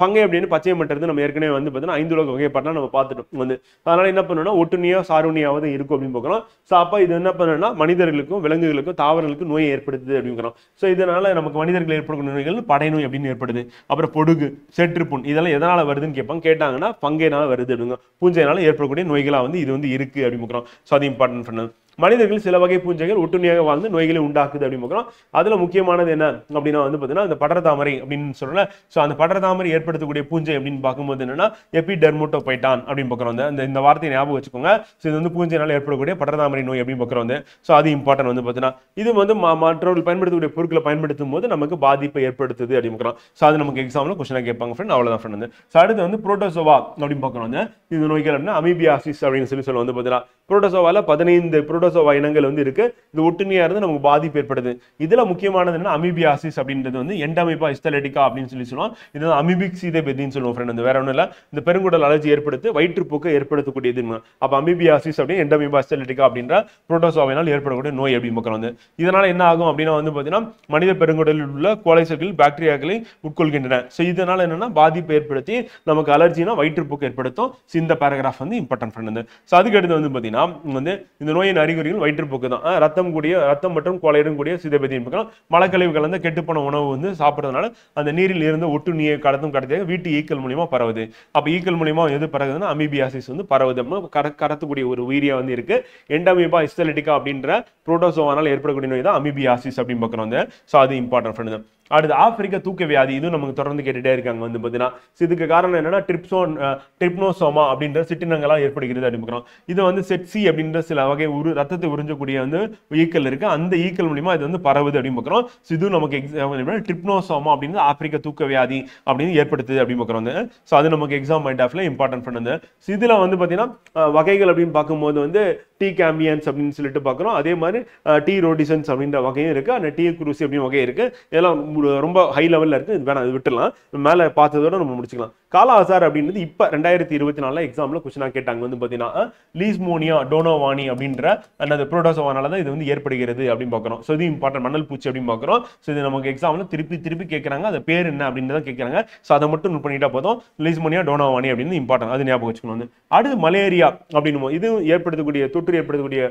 Speaker 1: ஃபங்கை அப்படின்னு பச்சை மட்டது நம்ம ஏற்கனவே வந்து பார்த்தீங்கன்னா 5 உலக வகைப்பாட்டெலாம் நம்ம பார்த்துட்டோம் வந்து. அதனால என்ன பண்ணணும்னா ஒட்டுணியா சாருணியாவது இருக்கும் அப்படின்னு பார்க்குறோம். ஸோ அப்போ இது என்ன பண்ணணும்னா மனிதர்களுக்கும் விலங்குகளுக்கும் தாவரங்களுக்கும் நோயை ஏற்படுத்துது அப்படிங்கிறோம். ஸோ இதனால நமக்கு மனிதர்கள் ஏற்படக்கூடிய நோய்கள் படைநோய் அப்படின்னு ஏற்படுது. அப்புறம் பொடுகு, செற்றுப்புண், இதெல்லாம் எதனால வருதுன்னு கேட்பாங்க. கேட்டாங்கன்னா ஃபங்கைனால வருது அப்படிங்க. பூஞ்சைனால ஏற்படக்கூடிய நோய்களாக வந்து இது வந்து இருக்கு அப்படின்னு பார்க்குறோம். ஸோ அது இம்பார்ட்டன்ட் பண்ணது. மனிதர்கள் சில வகை பூஞ்சைகள் ஒட்டுணியாக வாழ்ந்து நோய்களை உண்டாக்குது அப்படின்னு பார்க்குறோம். அதுல முக்கியமானது என்ன அப்படின்னா வந்து பார்த்தீங்கன்னா இந்த படர்தாமரை அப்படின்னு சொல்லல. ஸோ அந்த படர்தாமரை ஏற்படுத்தக்கூடிய பூஞ்சை அப்படின்னு பார்க்கும்போது என்னன்னா எபிடெர்மோட்டோபைட்டான் அப்படின்னு பார்க்குறோம். இந்த வார்த்தையை ஞாபகம் வச்சுக்கோங்க. ஸோ இது வந்து பூஞ்சைனால ஏற்படக்கூடிய படர்தாமரை நோய் அப்படின்னு பார்க்குறோம். ஸோ அது இம்பார்ட்டன்ட் வந்து பார்த்தீங்கன்னா இது வந்து மற்றவர்கள் பயன்படுத்தக்கூடிய பொருட்களை பயன்படுத்தும் போது நமக்கு பாதிப்பை ஏற்படுத்துது அப்படின்னு பார்க்குறோம். ஸோ அது நமக்கு எக்ஸாம்ல கொஸ்டினாக கேட்பாங்க ஃப்ரெண்ட். அவ்வளோதான் ஃப்ரெண்ட். ஸோ அடுத்து வந்து புரோட்டோசோவா அப்படின்னு பார்க்குறோம். இது நோய்கள் அப்படின்னா அமீபியாசிஸ் அப்படின்னு சொல்லி சொல்லுவோம் வந்து பார்த்தீங்கன்னா புரோட்டோசோவால 15 புரோட்டோசோவா இனங்கள் வந்து இருக்கு. இது ஒட்டுண்ணியா இருந்து நமக்கு பாதிப்பு ஏற்படுது. இதுல முக்கியமானது என்ன, அமீபியாசிஸ் அப்படின்றது வந்து எண்டமீபா ஹிஸ்டலிட்டிகா அப்படின்னு சொல்லுவோம். இது அமீபிக் சீதபேதின்னு சொல்லுவோம் ஃப்ரெண்ட். அந்த வேற ஒன்றும் இல்லை, இந்த பெருங்குடல் அலர்ஜி ஏற்படுத்தி வயிற்றுப்போக்கு ஏற்படுத்தக்கூடியது. அப்ப அமீபியாசிஸ் அப்படின்னு எண்டமீபா ஹிஸ்டலிட்டிகா அப்படின்ற புரோட்டோசோவினால் ஏற்படக்கூடிய நோய் அப்படின்னு பார்க்குறோம். இதனால என்ன ஆகும் அப்படின்னா வந்து பார்த்தீங்கன்னா மனித பெருங்குடலில் உள்ள கோலைசல்கள் பாக்டீரியாக்களை உட்கொள்கின்றன. ஸோ இதனால என்னன்னா பாதிப்பு ஏற்படுத்தி நமக்கு அலர்ஜினா வயிற்றுப்போக்கு ஏற்படுத்தும். இந்த பேராகிராஃப் வந்து இம்பார்ட்டன்ட் ஃப்ரெண்ட். ஸோ அதுக்கு அடுத்து வந்து பார்த்தீங்கன்னா வந்து இந்த நோயின் அறிகுறிகள் வயிற்றுப்போக்கு தான். ரத்தம் மற்றும் கோலையுடன் கூடிய சீதபேதி பார்க்கலாம். மலக்கழிவு கலந்த கெட்டுப்போன உணவு வந்து சாப்பிட்றதுனால அந்த நீரில் இருந்து ஒட்டுண்ணியை கடத்தியாக வீட்டு ஈக்கள் மூலியமா பரவுது. அப்ப ஈக்கள் மூலியமா எது பரவுதுன்னா அமீபியாசிஸ் வந்து பரவுது. கடத்தக்கூடிய ஒரு உயிரியா வந்து இருக்கு. எண்டமீபா ஹிஸ்டலிட்டிகா அப்படின்ற புரோட்டோசோவானால் ஏற்படக்கூடிய நோய் தான் அமீபியாசிஸ் அப்படின்னு பார்க்குறோம். ஸோ அது இம்பார்ட்டன்ட் ஃப்ரெண்ட். அடுத்து ஆப்பிரிக்க தூக்க வியாதி, இது நமக்கு தொடர்ந்து கேட்டுட்டே இருக்காங்க வந்து பார்த்தீங்கன்னா. இதுக்கு காரணம் என்னன்னா ட்ரிப்னோசோமா அப்படின்ற சிற்றினங்களால் ஏற்படுகிறது அப்படின்னு. இது வந்து செட்சி அப்படின்ற சில வகை ரத்தத்தை உறிஞ்சக்கூடிய வந்து ஈக்கள் இருக்கு. அந்த ஈக்கள் மூலியமா இது வந்து பரவுது அப்படின்னு பார்க்குறோம். இது நமக்கு ட்ரிப்னோசோமா அப்படின்னு ஆப்பிரிக்க தூக்க வியாதி அப்படின்னு ஏற்படுத்துது அப்படின்னு பார்க்குறோம். ஸோ அது நமக்கு எக்ஸாம் பாயிண்ட் ஆஃப்ல இம்பார்ட்டன்ட் பண்ணது. இதுல வந்து பார்த்தீங்கன்னா வகைகள் அப்படின்னு பார்க்கும்போது வந்து டி கேம்பியன்ஸ் அப்படின்னு சொல்லிட்டு பார்க்குறோம். அதே மாதிரி டி ரோடிசன்ஸ் அப்படின்ற வகையும் இருக்கு. அந்த டி குரூசி அப்படின்னு வகை இருக்கு. இதெல்லாம் ரொம்ப ஹை லெவல்ல இருக்கு. இது வேணாம், இது விட்டுலாம். மேலே பார்த்ததோட நம்ம முடிச்சுக்கலாம். காலா அசார் அப்படின்றது இப்ப 2024 எக்ஸாம்ல கொஸ்டினா கேட்டாங்க வந்து பாத்தீங்கன்னா லீஸ்மோனியா டோனோவானி அப்படின்ற அந்த புரோட்டோசோவானால தான் இது வந்து ஏற்படுகிறது அப்படின்னு பார்க்குறோம். ஸோ இது இம்பார்ட்டன்ட், மணல் பூச்சி அப்படின்னு பார்க்குறோம். ஸோ இது நமக்கு எக்ஸாம்ல திருப்பி கேட்கறாங்க. அது பேர் என்ன அப்படின்னு கேட்கறாங்க. ஸோ அதை மட்டும் நோட் பண்ணிட்டா போதும். லீஸ்மோனியா டோனோவானி அப்படின்னு இம்பார்ட்டன்ட், அது ஞாபகம் வச்சுக்கணும். அடுத்து மலேரியா அப்படின்னு இது ஏற்படுத்தக்கூடிய தொற்று ஏற்படுத்தக்கூடிய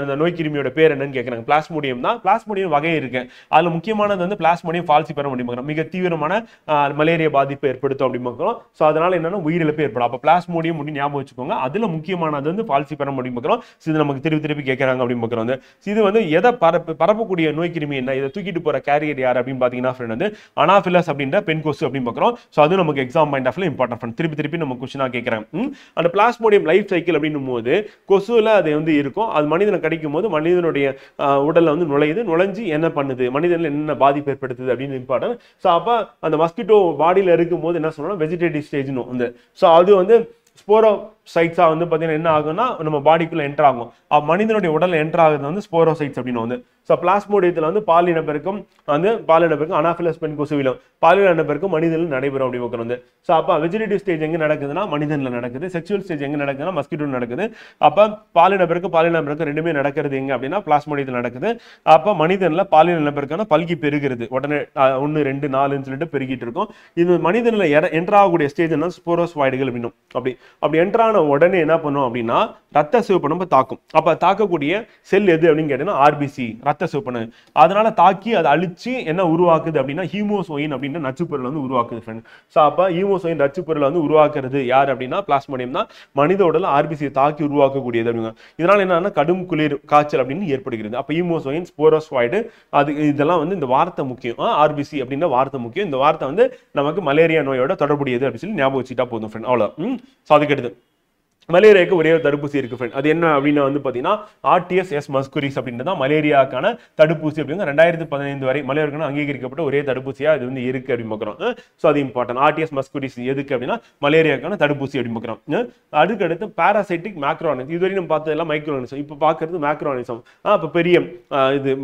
Speaker 1: அந்த நோய் கிருமியோட பேர் என்னன்னு கேட்கறாங்க. பிளாஸ்மோடியம் தான். பிளாஸ்மோடியம் வகை இருக்கு. அதுல முக்கியமானது வந்து பிளாஸ்மோடியம் ஃபால்சிபரம் அப்படின்னு பார்க்குறோம். மிக தீவிரமான மலேரியா பாதிப்பு ஏற்படுத்தும் அப்படின்னு பார்க்குறோம். ஸோ அதனால என்னன்னா உயிரிழப்பு ஏற்படும். அப்போ பிளாஸ்மோடியம் அப்படின்னு ஞாபகம் வச்சுக்கோங்க. அதுல முக்கியமானது வந்து ஃபால்சிபரம் அப்படின்னு பார்க்குறோம். இது நமக்கு திருப்பி கேட்கறாங்க அப்படின்னு பார்க்குறோம். இது வந்து எதை பரப்பக்கூடிய நோய் கிருமி என்ன, இதை தூக்கிட்டு போற கேரியர் யார் அப்படின்னு பாத்தீங்கன்னா ஃப்ரெண்ட் வந்து அனாஃபிலஸ் அப்படின்ற பெண் கொசு அப்படின்னு பார்க்குறோம். ஸோ அது நமக்கு எக்ஸாம் பாயிண்ட் ஆஃப்ல இம்பார்ட்டன்ட் ஃப்ரெண்ட். திருப்பி நம்ம கொஸ்டினா கேட்கறாங்க. அந்த பிளாஸ்மோடியம் லைஃப் சைக்கிள் அப்படின்னும் போது கொசுல அது வந்து இருக்கும். அது மனிதனை கடிக்கும் போது மனிதனுடைய உடல்ல வந்து நுழைஞ்சு என்ன பண்ணுது, மனிதன்ல என்ன பாதிப்பு ஏற்படுத்துது அப்படின்னு இம்பார்ட்டன்ட். ஸோ அப்ப அந்த மஸ்கிட்டோ பாடியில இருக்கும் போது என்ன சொல்லணும், வெஜிடேட்டிவ் ஸ்டேஜ்னு வந்து. ஸோ அது வந்து ஸ்போரோசைட்ஸா வந்து பாத்தீங்கன்னா என்ன ஆகும்னா நம்ம பாடிக்குள்ள என்டர் ஆகும். மனிதனுடைய உடல்ல என்டர் ஆகுது வந்து ஸ்போரோசைட்ஸ் அப்படின்னு வந்து. ஸோ பிளாஸ்மோடியத்தில் வந்து பாலினப்பெருக்கம் அனாஃபிலஸ் பெண் கொசுவிலும் பாலினப்பெருக்கம் மனிதனில் நடைபெறும் அப்படி பார்க்கணும். ஸோ அப்போ வெஜிடேட்டிவ் ஸ்டேஜ் எங்கே நடக்குதுன்னா மனிதனில் நடக்குது. செக்ஷுவல் ஸ்டேஜ் எங்கே நடக்குதுன்னா மஸ்கிட்டோ நடக்குது. அப்போ பாலினப்பெருக்கம் ரெண்டுமே நடக்கிறது எங்க அப்படின்னா பிளாஸ்மோடியத்தில் நடக்குது. அப்போ மனிதனில் பாலினப்பெருக்கம்னா பல்கி பெருகிறது. உடனே 1, 2, 4ன்னு சொல்லிட்டு பெருகிட்டு இருக்கும். இது மனிதனில் என்டர் ஆகக்கூடிய ஸ்டேஜ் என்ன ஸ்போரோஸ்வாய்டுகள் அப்படின்னும். அப்படி என்டர் ஆன உடனே என்ன பண்ணும் அப்படின்னா ரத்த சிவப்பு நம்ம தாக்கும். அப்ப தாக்கக்கூடிய செல் எது அப்படின்னு கேட்டீங்கன்னா ஆர்பிசி, ரத்த சிவப்பு. அதனால தாக்கி அதை அழிச்சு என்ன உருவாக்குது அப்படின்னா ஹீமோசோயின் அப்படின்ற நச்சுப்பொருள் வந்து உருவாக்குது ஃப்ரெண்ட். ஸோ அப்ப ஹீமோசோயின் நச்சுப்பொருள் வந்து உருவாக்குறது யார் அப்படின்னா பிளாஸ்மோடியம் தான். மனித உடல் ஆர்பிசியை தாக்கி உருவாக்கக்கூடியது அப்படிங்க. இதனால என்னன்னா கடும் குளிர் காய்ச்சல் அப்படின்னு ஏற்படுகிறது. அப்ப ஹீமோசோயின் ஸ்போரோஸ்வாய்டு அது இதெல்லாம் வந்து இந்த வார்த்தை முக்கியம். ஆர்பிசி அப்படின்ற வார்த்தை முக்கியம். இந்த வார்த்தை வந்து நமக்கு மலேரியா நோயோட தொடர்புடையது அப்படின்னு சொல்லி ஞாபகம் வச்சுட்டா போதும் ஃப்ரெண்ட். அவ்வளோ. ஸோ அதுக்கு எடுத்து மலேரியாவுக்கு ஒரே ஒரு தடுப்பூசி இருக்கு ஃப்ரெண்ட். அது என்ன அப்படின்னா வந்து பார்த்தீங்கன்னா ஆர்டிஎஸ் மஸ்குரிஸ் அப்படின்றது தான் மலேரியாக்கான தடுப்பூசி அப்படிங்க. 2015 வரை மலேரியாவுக்கு அங்கீகரிக்கப்பட்ட ஒரே தடுப்பூசியா இது வந்து இருக்கு அப்படின்னு பார்க்குறோம். ஸோ அது இம்பார்ட்டன்ட். ஆர்டிஎஸ் மஸ்குரிஸ் எதுக்கு அப்படின்னா மலேரியாக்கான தடுப்பூசி அப்படின்னு பார்க்குறோம். அதுக்கு அடுத்து பாராசைட்டிக் மேக்ரோஆர்கனிசம். இதுவரையும் நம்ம பார்த்ததெல்லாம் மைக்ரோ ஆர்கனிசம். இப்போ பார்க்கறது மேக்ரோஆர்கனிசம். இப்போ பெரிய இது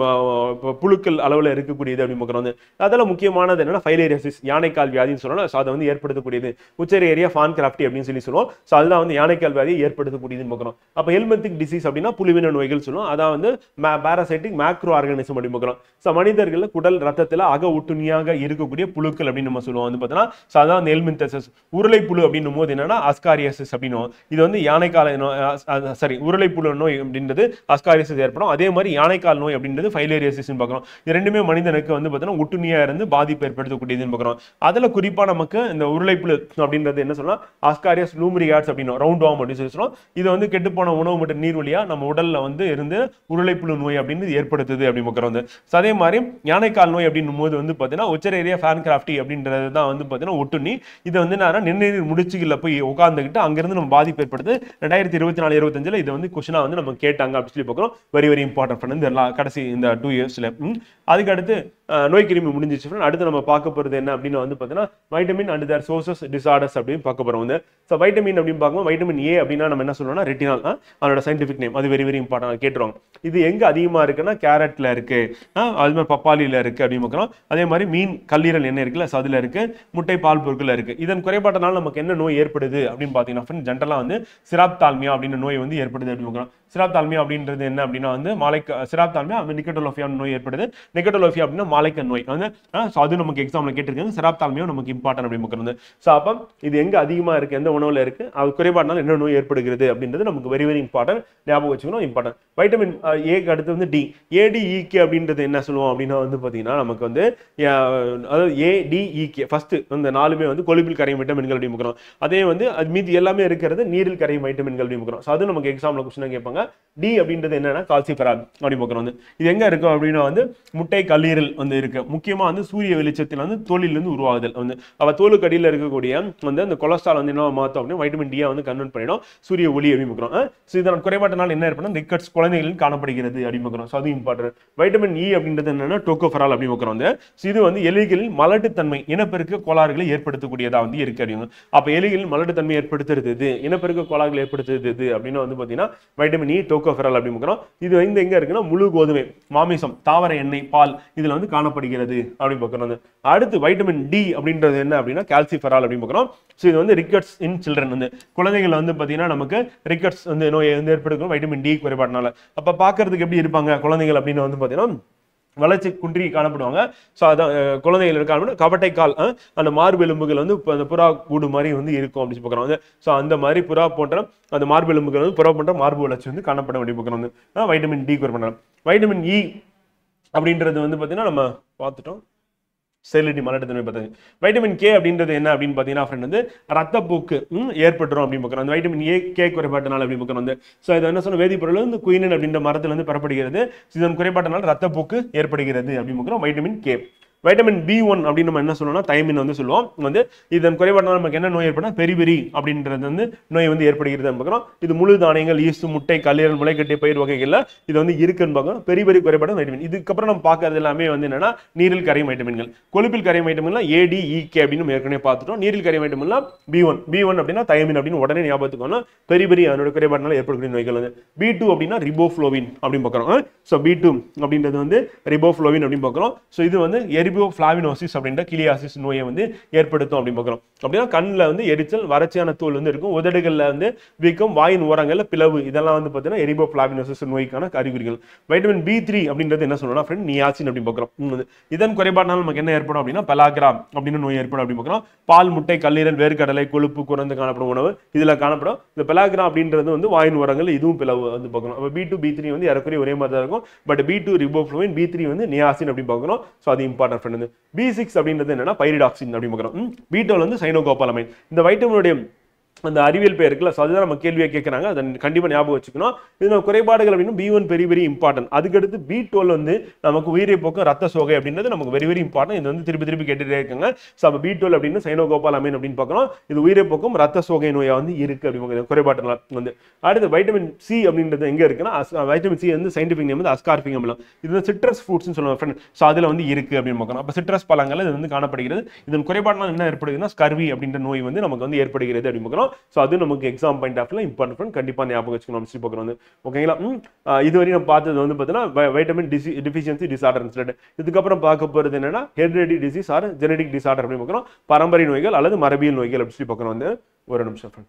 Speaker 1: புழுக்கள் அளவில் இருக்கக்கூடியது அப்படின்னு பார்க்குறோம். அதெல்லாம் முக்கியமானது என்னன்னா ஃபைலேரியாசிஸ், யானைக்கால் வியாதின்னு சொல்லலாம். ஸோ அதை வந்து ஏற்படுத்தக்கூடியது உச்சரேரியா ஃபான் கிராஃப்டி அப்படின்னு சொல்லுவோம். ஸோ அதுதான் வந்து யானைக்கால் வியாதியை ஏற்படுத்தக்கூடியதுன்னு பார்க்குறோம். அப்போ ஹெல்மெத்திக் டிசீஸ் அப்படின்னா புழுவின நோய்கள் சொல்லுவோம். அதான் வந்து பாராசைட்டிக் மேக்ரோ ஆர்கனிசம் அப்படின்னு பார்க்குறோம். ஸோ மனிதர்கள் குடல் ரத்தத்தில் அக ஒட்டுண்ணியாக இருக்கக்கூடிய புழுக்கள் அப்படின்னு நம்ம சொல்லுவோம் வந்து பார்த்தீங்கன்னா. ஸோ அதான் வந்து ஹெல்மின்தசிஸ். உருளைப்புழு அப்படின்னும் போது என்னன்னா அஸ்காரியாசிஸ் அப்படின்னு. இது வந்து யானைக்கால உருளைப்புழு நோய் அப்படின்றது அஸ்காரியாசிஸ் ஏற்படும். அதே மாதிரி யானைக்கால் நோய் அப்படின்றது ஃபைலேரியாசிஸ் பார்க்குறோம். இது ரெண்டுமே மனிதனுக்கு வந்து பார்த்தீங்கன்னா ஒட்டுண்ணியா இருந்து பாதிப்பு ஏற்படுத்தக்கூடியதுன்னு பார்க்குறோம். அதில் குறிப்பா நமக்கு இந்த உருளைப்புழு அப்படின்றது என்ன சொல்லலாம் அஸ்காரியாஸ் லூமிரியாட்ஸ் அப்படின்னு ரவுண்ட் வார்ம் அப்படின்னு சொல்றோம். இது வந்து கெட்டுப்போன உணவு மற்றும் நீர் வழியா நம்ம உடல்ல வந்து இருந்து உருளைப்புழு நோய் அப்படின்னு ஏற்படுத்துது அப்படின்னு பார்க்குறோம். அதே மாதிரி யானைக்கால் நோய் அப்படின்னும் போது வந்து பார்த்தீங்கன்னா உச்சரேரியா ஃபேன் கிராஃப்டி அப்படின்றது தான் வந்து பார்த்தீங்கன்னா ஒட்டுண்ணி. இது வந்து நிர்ணய முடிச்சுகளில் போய் உட்கார்ந்துக்கிட்டு அங்கிருந்து நம்ம பாதிப்பு ஏற்படுது. 2024-25 இது வந்து கொஸ்டினா வந்து நம்ம கேட்டாங்க அப்படின்னு சொல்லி பார்க்குறோம். வெரி இம்பார்ட்டன்ட் பண்ணது கடைசி இந்த 2 இயர்ஸ்ல. அதுக்கு அடுத்து நோய் கிருமி முடிஞ்சிச்சு. அடுத்து நம்ம பார்க்க போறது என்ன அப்படின்னு வந்து பார்த்தீங்கன்னா vitamin and their sources disorders அப்படின்னு பார்க்க போறோம். ஸோ வைட்டமின் அப்படின்னு பார்க்கும்போது வைட்டமின் ஏ அப்படின்னா நம்ம என்ன சொல்லுவோம்னா ரெட்டினால், அதோட சயின்டிஃபிக் நேம், அது வெரி வெரி இம்பார்ட்டன்ட் கேட்டுருவாங்க. இது எங்க அதிகமா இருக்குன்னா கேரட்ல இருக்கு, அது மாதிரி பப்பாளியில இருக்கு அப்படின்னு பார்க்குறோம். அதே மாதிரி மீன் கல்லீரல் என்ன இருக்குல்ல, so அதுல இருக்கு, முட்டை பால் பொருட்கள் இருக்கு. இதன் குறைபாட்டனால நமக்கு என்ன நோய் ஏற்படுது அப்படின்னு பார்த்தீங்கன்னா ஜென்ரலா வந்து சிராப்தால்மியா அப்படின்னு நோய் வந்து ஏற்படுது அப்படின்னு பார்க்குறோம். சிராப்தால்மியா அப்படின்றது என்ன அப்படின்னா வந்து சிராப்தால்மியா நிக்கோட்டோலோஃபியா நோய் ஏற்படுது. நிக்கோட்டோலோஃபியா அப்படின்னா மாலைக்கண் நோய் வந்து ஸோ அது நமக்கு எக்ஸாம்ல கேட்டிருக்காங்க. சிராப்தால்மியா நமக்கு இம்பார்ட்டன்ட் அப்படின்னு பார்க்குறது. ஸோ அப்போ இது எங்க அதிகமா இருக்கு, எந்த உணவுல இருக்கு, அது குறைபாடுனால என்ன நோய் ஏற்படுகிறது அப்படின்றது நமக்கு வெரி வெரி இம்பார்ட்டன்ட், ஞாபகம் வச்சுக்கணும், இம்பார்ட்டன்ட். வைட்டமின் ஏக்கு அடுத்து வந்து டி, ஏடிஇகே அப்படின்றது என்ன சொல்லுவோம் அப்படின்னா வந்து பார்த்தீங்கன்னா நமக்கு வந்து அதாவது ஏடிஇகே ஃபர்ஸ்ட் இந்த நாலுமே வந்து கொழுப்பில் கரையும் விட்டமின்கள் அப்படின்னு பார்க்குறோம். அதே வந்து அது மீதி எல்லாமே இருக்கிறது நீரில் கரையும் வைட்டமின்கள் அப்படின்னு பார்க்குறோம். ஸோ அது நமக்கு எக்ஸாம்ல கொஸ்டின் கேட்பாங்க. டி அப்படின்றது என்னன்னா கால்சிஃபெரால் அப்படி பார்க்குறோம். வந்து இது எங்க இருக்கும் அப்படின்னா வந்து முட்டை கல்லீரல் வந்து இருக்கு. முக்கியமா வந்து சூரிய வெளிச்சத்தில் வந்து தோலிலிருந்து உருவாகுதல் வந்து அவ தோலுக்கு அடியில் இருக்கக்கூடிய வந்து அந்த கொலஸ்ட்ரால் வந்து என்ன மாத்தோம் அப்படின்னா வைட்டமின் டியை வந்து கன்வெர்ட் பண்ணிடும் சூரிய ஒளி அப்படின்னு பார்க்குறோம். ஸோ இதன் குறைபாட்டினால் என்ன ஏற்படும், ரிக்கட்ஸ் குழந்தைகளில் காணப்படுகிறது அப்படின்னு பார்க்குறோம். ஸோ அது இம்பார்ட்டன்ட். வைட்டமின் இ அப்படின்றது என்னன்னா டோகோஃபெரால் அப்படின்னு பார்க்குறோம். வந்து இது வந்து எலிகளில் மலட்டுத்தன்மை இனப்பெருக்க கோளாறுகளை ஏற்படுத்தக்கூடியதா வந்து இருக்கு அப்படின்னு. அப்ப எலிகளில் மலட்டுத்தன்மை ஏற்படுத்துறது இனப்பெருக்க கோளாறுகளை ஏற்படுத்துறது அப்படின்னு வந்து பார்த்தீங்கன்னா வைட்டமின் இ டோகோஃபெரால் அப்படின்னு பார்க்குறோம். இது வந்து எங்க இருக்குன்னா முழு கோதுமை, மாமிசம், தாவர எண்ணெய், பால் இதுல வந்து காணப்படுகிறது அப்படின்னு பார்க்குறோம். அடுத்து வைட்டமின் டி அப்படின்றது என்ன அப்படின்னா கால்சிஃபெரால் அப்படின்னு பார்க்குறோம். ஸோ இது வந்து ரிக்கட்ஸ் இன் சில்ட்ரன் வந்து குழந்தைகள் வந்து பார்த்தீங்கன்னா நமக்கு ரிக்கட்ஸ் வந்து நோய் வந்து ஏற்படுத்தும் வைட்டமின் டி குறைபாடுனால. அப்ப பார்க்கறதுக்கு எப்படி இருப்பாங்க குழந்தைகள் அப்படின்னு வந்து பார்த்தீங்கன்னா வளர்ச்சி குன்றி காணப்படுவாங்க. ஸோ அதான் குழந்தைகள் இருக்காங்க கவட்டை கால் அந்த மார்பெலும்புகள் வந்து அந்த புறா கூடு மாதிரி வந்து இருக்கும் அப்படின்னு பார்க்குறோம். ஸோ அந்த மாதிரி புறா போன்ற அந்த மார்பெலும்புகள் வந்து புறா போன்ற மார்பு வளர்ச்சி வந்து காணப்பட வேண்டிய பார்க்குறோம். வைட்டமின் டி குறைபாடு. வைட்டமின் இ அப்படின்றது வந்து பார்த்தீங்கன்னா நம்ம பார்த்துட்டோம் செலினிட்டி மலட்டுத்தன்மை பார்த்தது. வைட்டமின் கே அப்படின்றது என்ன அப்படின்னு பார்த்தீங்கன்னா ஃப்ரெண்ட் வந்து ரத்தப்போக்கு ஏற்பட்டுரும் அப்படின்னு பார்க்குறோம். அந்த வைட்டமின் ஏ கே குறைபாட்டினால அப்படின்னு பார்க்குறோம். வந்து ஸோ இது என்ன சொன்ன வேதிப்பொருள் வந்து குயினின் அப்படின்ற மரத்துல இருந்து பெறப்படுகிறது. இதன் குறைபாட்டினால் ரத்தப்போக்கு ஏற்படுகிறது அப்படின்னு பார்க்குறோம் வைட்டமின் கே. வைட்டமின் B1 அப்படின்னு நம்ம என்ன சொல்லுவோம்னா தைமின் வந்து சொல்லுவோம். வந்து இதன் குறைபாட்டினால் நமக்கு என்ன நோய் ஏற்படும், பெரிபெரி அப்படின்றது வந்து நோய் வந்து ஏற்படுகிறது பார்க்குறோம். இது முழு தானியங்கள், ஈஸ்ட், முட்டை, கல்லீரல், முளைக்கட்டிய பயிர் வகைகள்ல இது வந்து இருக்குன்னு பார்க்குறோம். பெரிபெரி குறைபாடு வைட்டமின். இதுக்கப்புறம் நம்ம பார்க்கறது எல்லாமே வந்து என்னன்னா நீரில் கரையும் வைட்டமின்கள். கொழுப்பில் கரையும் வைட்டமின்லாம் ADEK அப்படின்னு ஏற்கனவே பார்த்துட்டோம். நீரில் கரையும் வைட்டமின்லாம் B1 அப்படின்னா தைமின் அப்படின்னு உடனே ஞாபகத்துக்கு பெரிபெரி அதனோட குறைபாட்டினால ஏற்படக்கூடிய நோய்கள் வந்து. B2 அப்படின்னா ரிபோஃப்ளோவின் அப்படின்னு பார்க்குறோம். ஸோ B2 அப்படின்றது வந்து ரிபோஃப்ளோவின் அப்படின்னு பார்க்குறோம். ஸோ இது வந்து எரிபோஃப்ளாவினோசிஸ் அப்படின்ற கிளியாசிஸ் நோயை வந்து ஏற்படுத்தும் அப்படின்னு பார்க்குறோம். அப்படின்னா கண்ணில் வந்து எரிச்சல், வறட்சியான தோல் வந்து இருக்கும், உதடுகளில் வந்து வீக்கம், வாயின் ஓரங்களில் பிளவு, இதெல்லாம் வந்து பார்த்தீங்கன்னா எரிபோஃப்ளாவினோசிஸ் நோய்க்கான அறிகுறிகள். வைட்டமின் B3 அப்படின்றது என்ன சொல்லணும்னா ஃப்ரெண்ட் நியாசின் அப்படின்னு பார்க்குறோம். இதன் குறைபாட்டினால் நமக்கு என்ன ஏற்படும் அப்படின்னா பெலாகிரா அப்படின்னு நோய் ஏற்படும் அப்படின்னு பார்க்குறோம். பால், முட்டை, கல்லீரல், வேர்க்கடலை, கொழுப்பு குறைந்து காணப்படும் உணவு இதில் காணப்படும். இந்த பெலாகிரா அப்படின்றது வந்து வாயின் ஓரங்கள், இதுவும் பிளவு வந்து பார்க்கணும். அப்போ B2 B3 வந்து ஏறக்குறைய ஒரே மாதிரி தான் இருக்கும். பட் B2 ரிபோஃப்ளோவின், B3 வந்து நியாசின் அப்படின்னு பார்க்கணும். ஸோ அது இம்பார்ட்டன்ட் ஃப்ரெண்ட். B6 அப்படின்றது என்னன்னா பைரிடாக்சின் அப்படின்னு பார்க்குறோம். B12 வந்து சைனோகோபாலமைன். இந்த வைட்டமினுடைய அந்த அறிவியல் பேர் இருக்குல்ல, அதுதான் நம்ம கேள்வியை கேட்கறாங்க. அதை கண்டிப்பா ஞாபகம் வச்சுக்கணும். இது குறைபாடுகள் அப்படின்னு B1 பெரிய பெரிய இம்பார்ட்டன்ட். அதுக்கடுத்து B12 வந்து நமக்கு உயிரை போக்கும் ரத்த சோகை அப்படின்றது நமக்கு வெரி வெரி இம்பார்ட்டன்ட். இது வந்து திருப்பி திருப்பி கேட்டுட்டே இருக்காங்க. ஸோ அப்போ B12 அப்படின்னு சைனோகோபாலமைன் அப்படின்னு பார்க்கணும். இது உயிரை போக்கும் ரத்த சோகை நோயா வந்து இருக்கு அப்படின்னு குறைபாடுகள் வந்து. அடுத்து வைட்டமின் சி அப்படின்றது எங்க இருக்குன்னா வைட்டமின் சி வந்து சயின்டிபிக் நேம் வந்து அஸ்கார்பிக் அமிலம். இது வந்து சிட்ரஸ் ஃப்ரூட்ஸ்னு சொல்லுவாங்க ஃப்ரெண்ட். ஸோ அதுல வந்து இருக்கு அப்படின்னு பார்க்கணும். அப்போ சிட்ரஸ் பழங்கள் இது வந்து காணப்படுகிறது. இதன் குறைபாடுனால் என்ன ஏற்படுதுன்னா ஸ்கர்வி அப்படின்ற நோய் வந்து நமக்கு வந்து ஏற்படுகிறது அப்படின்னு பார்க்கணும். ஸோ அது நமக்கு எக்ஸாம் பாயிண்ட் ஆஃப்ல இம்பார்ட்டன்ட், கண்டிப்பாக ஞாபகம் வச்சுக்கணும். ஹிஸ்ட்ரி பார்க்குறோம் வந்து ஓகேங்களா. இதுவரை நம்ம பார்த்தது வந்து பார்த்தீங்கன்னா வைட்டமின் டிஃபிஷியன்சி டிசார்டர். இதுக்கப்புறம் பார்க்க போகிறது என்னன்னா heredity disease or genetic disorder அப்படின்னு பார்க்குறோம். பரம்பரை நோய்கள் அல்லது மரபியல் நோய்கள் அப்படின்னு சொல்லி பார்க்குறோம். வந்து ஒரு நிமிஷம்.